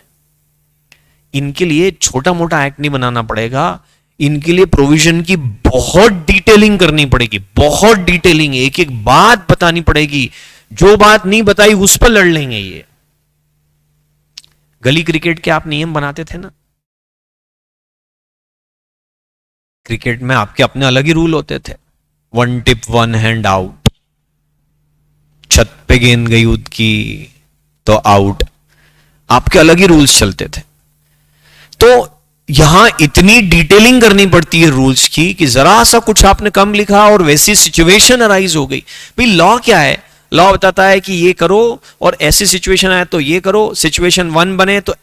इनके लिए छोटा मोटा एक्ट नहीं बनाना पड़ेगा, इनके लिए प्रोविजन की बहुत डिटेलिंग करनी पड़ेगी, बहुत डिटेलिंग, एक एक बात बतानी पड़ेगी। जो बात नहीं बताई उस पर लड़ लेंगे ये। गली क्रिकेट के आप नियम बनाते थे ना, क्रिकेट में आपके अपने अलग ही रूल होते थे। 1 टिप 1 हैंड आउट, छत पे गेंद गई उद की तो आउट, आपके अलग ही रूल्स चलते थे। तो यहां इतनी डिटेलिंग करनी पड़ती है रूल्स की कि जरा सा कुछ आपने कम लिखा और वैसी सिचुएशन अराइज हो गई। भाई लॉ क्या है? लॉ बताता है कि ये करो और ऐसी सिचुएशन आए तो ये करो, सिचुएशन 1 बने तो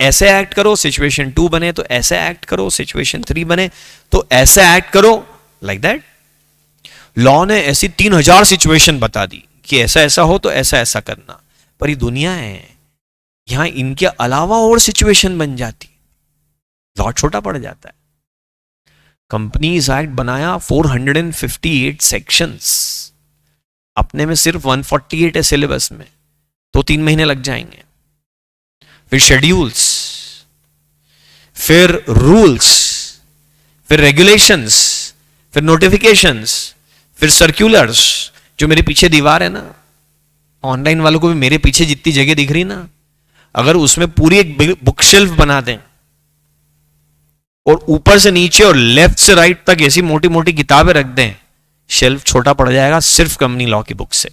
ऐसे एक्ट करो, सिचुएशन 2 बने तो ऐसे एक्ट करो, सिचुएशन 3 बने तो ऐसे एक्ट करो, लाइक दैट। लॉ ने ऐसी 3000 सिचुएशन बता दी कि ऐसा ऐसा हो तो ऐसा ऐसा करना। पर ये दुनिया है, यहां इनके अलावा और सिचुएशन बन जाती। लॉ छोटा पड़ जाता है। कंपनीज एक्ट बनाया 458 सेक्शंस, अपने में सिर्फ 148 है सिलेबस में, तो 3 महीने लग जाएंगे। फिर शेड्यूल्स, फिर रूल्स, फिर रेगुलेशंस, फिर नोटिफिकेशंस, फिर सर्क्यूलर्स। जो मेरे पीछे दीवार है ना, ऑनलाइन वालों को भी मेरे पीछे जितनी जगह दिख रही ना, अगर उसमें पूरी एक बुक शेल्फ बना दें और ऊपर से नीचे और लेफ्ट से राइट तक ऐसी मोटी मोटी किताबें रख दें, शेल्फ छोटा पड़ जाएगा सिर्फ कंपनी लॉ की बुक से।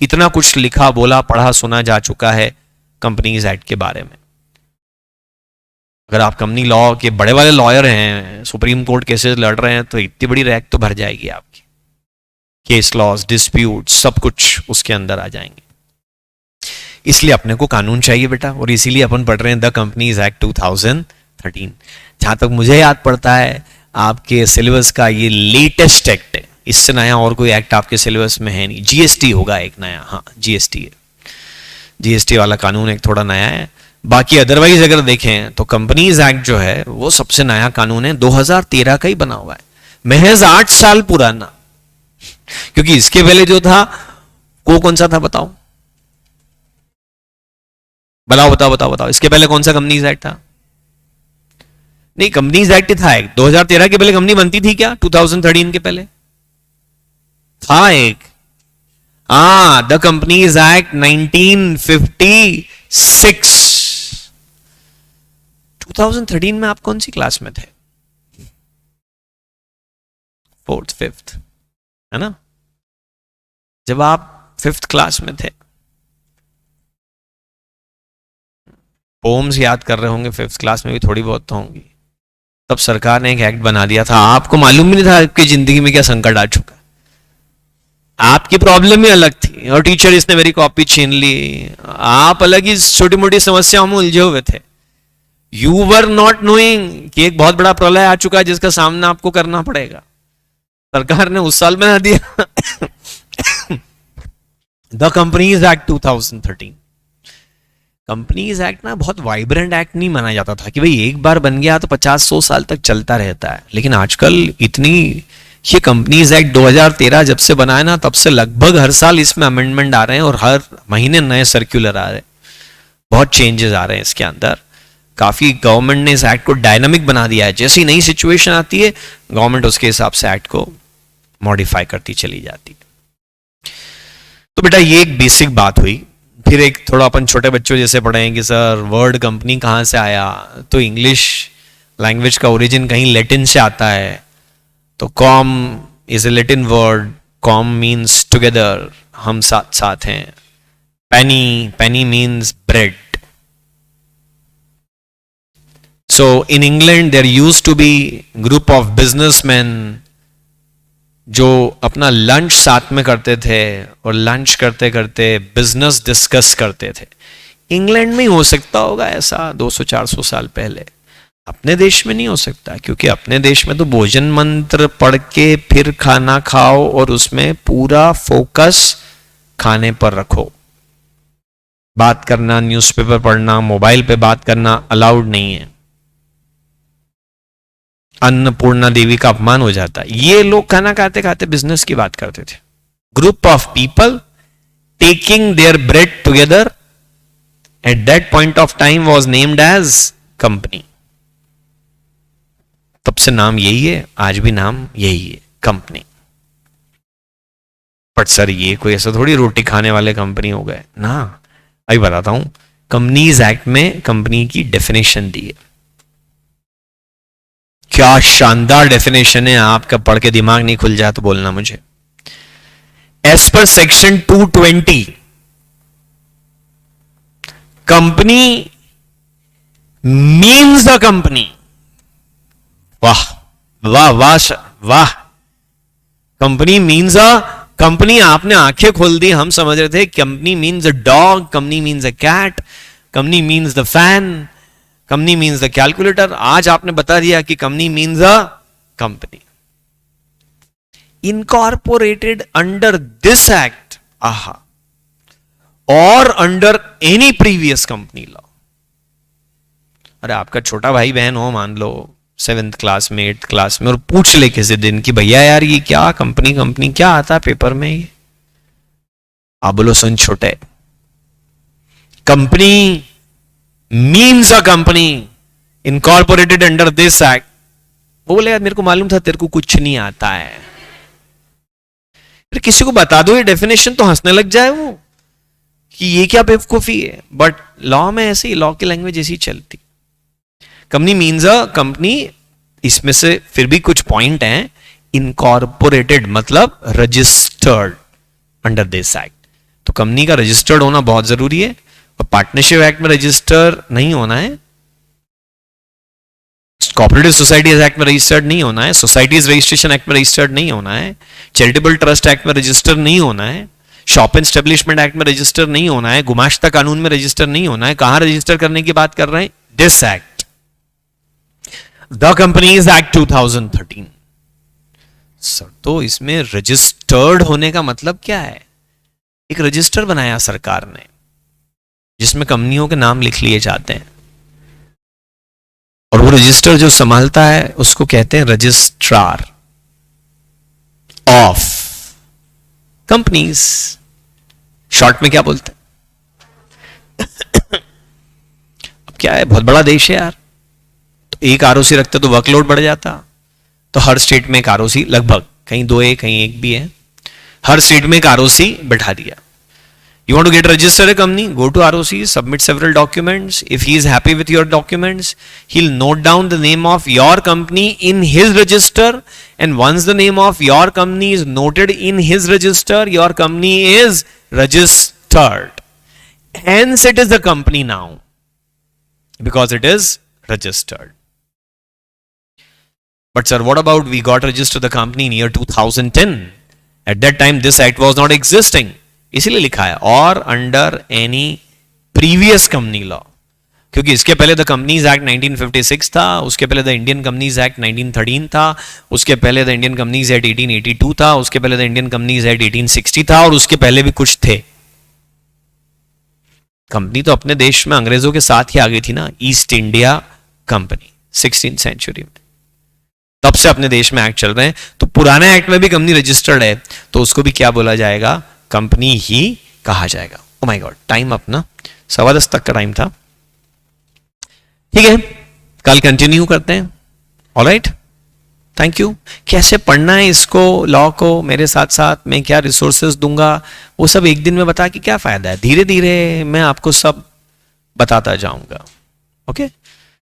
इतना कुछ लिखा, बोला, पढ़ा, सुना जा चुका है कंपनीज एक्ट के बारे में। अगर आप कंपनी लॉ के बड़े वाले लॉयर हैं, सुप्रीम कोर्ट केसेस लड़ रहे हैं, तो इतनी बड़ी रैक तो भर जाएगी आपकी। केस लॉज, डिस्प्यूट, सब कुछ उसके अंदर आ जाएंगे। इसलिए अपने को कानून चाहिए बेटा, और इसीलिए अपन पढ़ रहे हैं द कंपनीज एक्ट 2013। जहां तक मुझे याद पड़ता है आपके सिलेबस का ये लेटेस्ट एक्ट है, इससे नया और कोई एक्ट आपके सिलेबस में है नहीं। जीएसटी होगा एक नया, हाँ जीएसटी है, जीएसटी वाला कानून एक थोड़ा नया है। बाकी अदरवाइज अगर देखें तो कंपनीज एक्ट जो है वो सबसे नया कानून है, 2013 का ही बना हुआ है, महज 8 साल पुराना। क्योंकि इसके पहले जो था वो कौन सा था बताओ, बताओ बताओ बताओ बताओ, इसके पहले कौन सा कंपनीज एक्ट था? नहीं, कंपनीज एक्ट था एक, 2013 के पहले कंपनी बनती थी क्या? 2013 के पहले था एक, द कंपनीज एक्ट 1956। 2013 में आप कौन सी क्लास में थे? 4th 5th, है ना? जब आप 5th क्लास में थे, पोम्स याद कर रहे होंगे 5th क्लास में भी थोड़ी बहुत तो होंगी, तब सरकार ने एक एक्ट बना दिया था। आपको मालूम भी नहीं था आपकी जिंदगी में क्या संकट आ चुका। आपकी प्रॉब्लम ही अलग थी और टीचर इसने मेरी कॉपी छीन ली, आप अलग ही छोटी मोटी समस्याओं में उलझे हुए थे। यू वर नॉट नोइंग कि एक बहुत बड़ा प्रलय आ चुका है जिसका सामना आपको करना पड़ेगा। सरकार ने उस साल बना दिया the companies act 2013। Companies act ना बहुत वाइब्रेंट एक्ट नहीं माना जाता था कि भाई एक बार बन गया तो 50-100 साल तक चलता रहता है, लेकिन आजकल इतनी, ये कंपनीज एक्ट 2013 जब से बना है ना, तब से लगभग हर साल इसमें अमेंडमेंट आ रहे हैं और हर महीने नए सर्क्यूलर आ रहे हैं, बहुत चेंजेस आ रहे हैं इसके अंदर। काफी गवर्नमेंट ने इस एक्ट को डायनामिक बना दिया है, जैसी नई सिचुएशन आती है गवर्नमेंट उसके हिसाब से एक्ट को मॉडिफाई करती चली जाती है। तो बेटा ये एक बेसिक बात हुई। फिर एक थोड़ा अपन छोटे बच्चों जैसे पढ़ेंगे सर वर्ड कंपनी कहाँ से आया, तो इंग्लिश लैंग्वेज का ओरिजिन कहीं लैटिन से आता है, तो com is a Latin word, com means together, हम साथ साथ हैं। Penny, penny means bread. So in England there used to be group of businessmen जो अपना लंच साथ में करते थे और लंच करते करते बिजनेस डिस्कस करते थे। इंग्लैंड में ही हो सकता होगा ऐसा 200-400 साल पहले, अपने देश में नहीं हो सकता, क्योंकि अपने देश में तो भोजन मंत्र पढ़ के फिर खाना खाओ और उसमें पूरा फोकस खाने पर रखो। बात करना, न्यूज़पेपर पढ़ना, मोबाइल पे बात करना अलाउड नहीं है, अन्नपूर्णा देवी का अपमान हो जाता है। ये लोग खाना खाते खाते बिजनेस की बात करते थे। Group of people taking their bread together at that point of time was named as company. तब से नाम यही है, आज भी नाम यही है, कंपनी। बट सर ये कोई ऐसा थोड़ी रोटी खाने वाले कंपनी हो गए ना। अभी बताता हूं, कंपनीज एक्ट में कंपनी की डेफिनेशन दी है। क्या शानदार डेफिनेशन है, आपका पढ़ के दिमाग नहीं खुल जाए तो बोलना मुझे। As per section 220 company means a company. वाह वाह वाह वाह, कंपनी मीन्स अ कंपनी। आपने आंखें खोल दी। हम समझ रहे थे company means a dog, company means a cat, company means the fan, company means the calculator. आज आपने बता दिया कि company means a company incorporated under this act, आहा, और under any previous company law. अरे आपका छोटा भाई बहन हो, मान लो 7th क्लास में 8th क्लास में, और पूछ ले किसी दिन कि भैया यार ये क्या कंपनी कंपनी क्या आता है पेपर में, ये आप बोलो सुन छोटे, company means a company incorporated under this act. वो बोले यार मेरे को मालूम था तेरे को कुछ नहीं आता है। फिर किसी को बता दो ये डेफिनेशन तो हंसने लग जाए वो कि ये क्या बेवकूफी है, बट लॉ में ऐसे ही, लॉ की लैंग्वेज ऐसी चलती। कंपनी मीन्स अ कंपनी, इसमें से फिर भी कुछ पॉइंट हैं। इनकॉर्पोरेटेड मतलब रजिस्टर्ड अंडर दिस एक्ट, तो कंपनी का रजिस्टर्ड होना बहुत जरूरी है। और पार्टनरशिप एक्ट में रजिस्टर नहीं होना है, कोऑपरेटिव सोसाइटीज एक्ट में रजिस्टर्ड नहीं होना है, सोसाइटीज रजिस्ट्रेशन एक्ट में रजिस्टर्ड नहीं होना है, चैरिटेबल ट्रस्ट एक्ट में रजिस्टर नहीं होना है, शॉप एंड एस्टेब्लिशमेंट एक्ट में रजिस्टर नहीं होना है, गुमाश्ता कानून में रजिस्टर नहीं होना है। कहां रजिस्टर करने की बात कर रहे हैं? This act, the companies act 2013। Sir तो इसमें रजिस्टर्ड होने का मतलब क्या है? एक रजिस्टर बनाया सरकार ने जिसमें कंपनियों के नाम लिख लिए जाते हैं, और वो रजिस्टर जो संभालता है उसको कहते हैं रजिस्ट्रार ऑफ कंपनीज। शॉर्ट में क्या बोलते हैं? अब क्या है, बहुत बड़ा देश है यार, तो एक आरओसी रखते तो वर्कलोड बढ़ जाता। तो हर स्टेट में एक आरओसी, लगभग कहीं 2 है कहीं 1 भी है, हर स्टेट में एक आरओसी बैठा दिया। You want to get registered a company? Go to ROC, submit several documents. If he is happy with your documents, he'll note down the name of your company in his register. And once the name of your company is noted in his register, your company is registered. Hence, it is a company now because it is registered. But sir, what about we got registered the company in year 2010? At that time, this act was not existing. इसीलिए लिखा है और under any previous company law, क्योंकि इसके पहले द कंपनीज एक्ट 1956 था, उसके पहले द इंडियन कंपनीज एक्ट 1913 था, उसके पहले द इंडियन कंपनीज एक्ट 1882 था, उसके पहले द इंडियन कंपनीज एक्ट 1860 था, और उसके पहले भी कुछ थे। कंपनी तो अपने देश में अंग्रेजों के साथ ही आ गई थी ना, east India company 16th century में, तब से अपने देश में एक्ट चल रहे हैं। तो पुराने एक्ट में भी कंपनी रजिस्टर्ड है तो उसको भी क्या बोला जाएगा? कंपनी ही कहा जाएगा। ओ माय गॉड, टाइम अपना 10:15 तक का टाइम था। ठीक है, कल कंटिन्यू करते हैं। Alright, thank you. कैसे पढ़ना है इसको, लॉ को, मेरे साथ साथ मैं क्या रिसोर्सेज दूंगा, वो सब एक दिन में बता के क्या फायदा है, धीरे धीरे मैं आपको सब बताता जाऊंगा। ओके,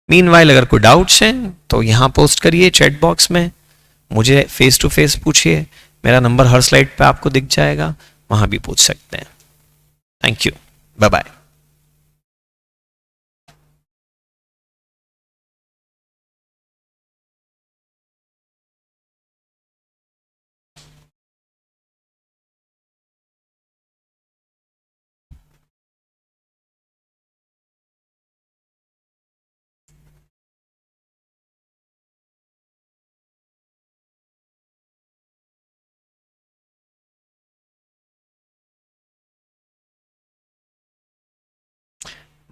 मीनवाइल अगर कोई डाउट्स हैं तो यहां पोस्ट करिए चैट बॉक्स में, मुझे फेस टू फेस पूछिए, मेरा नंबर हर स्लाइड पे आपको दिख जाएगा, वहां भी पूछ सकते हैं। Thank you, bye bye.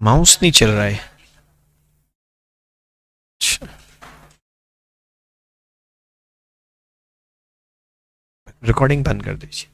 Mouse नहीं चल रहा है, रिकॉर्डिंग बंद कर दीजिए।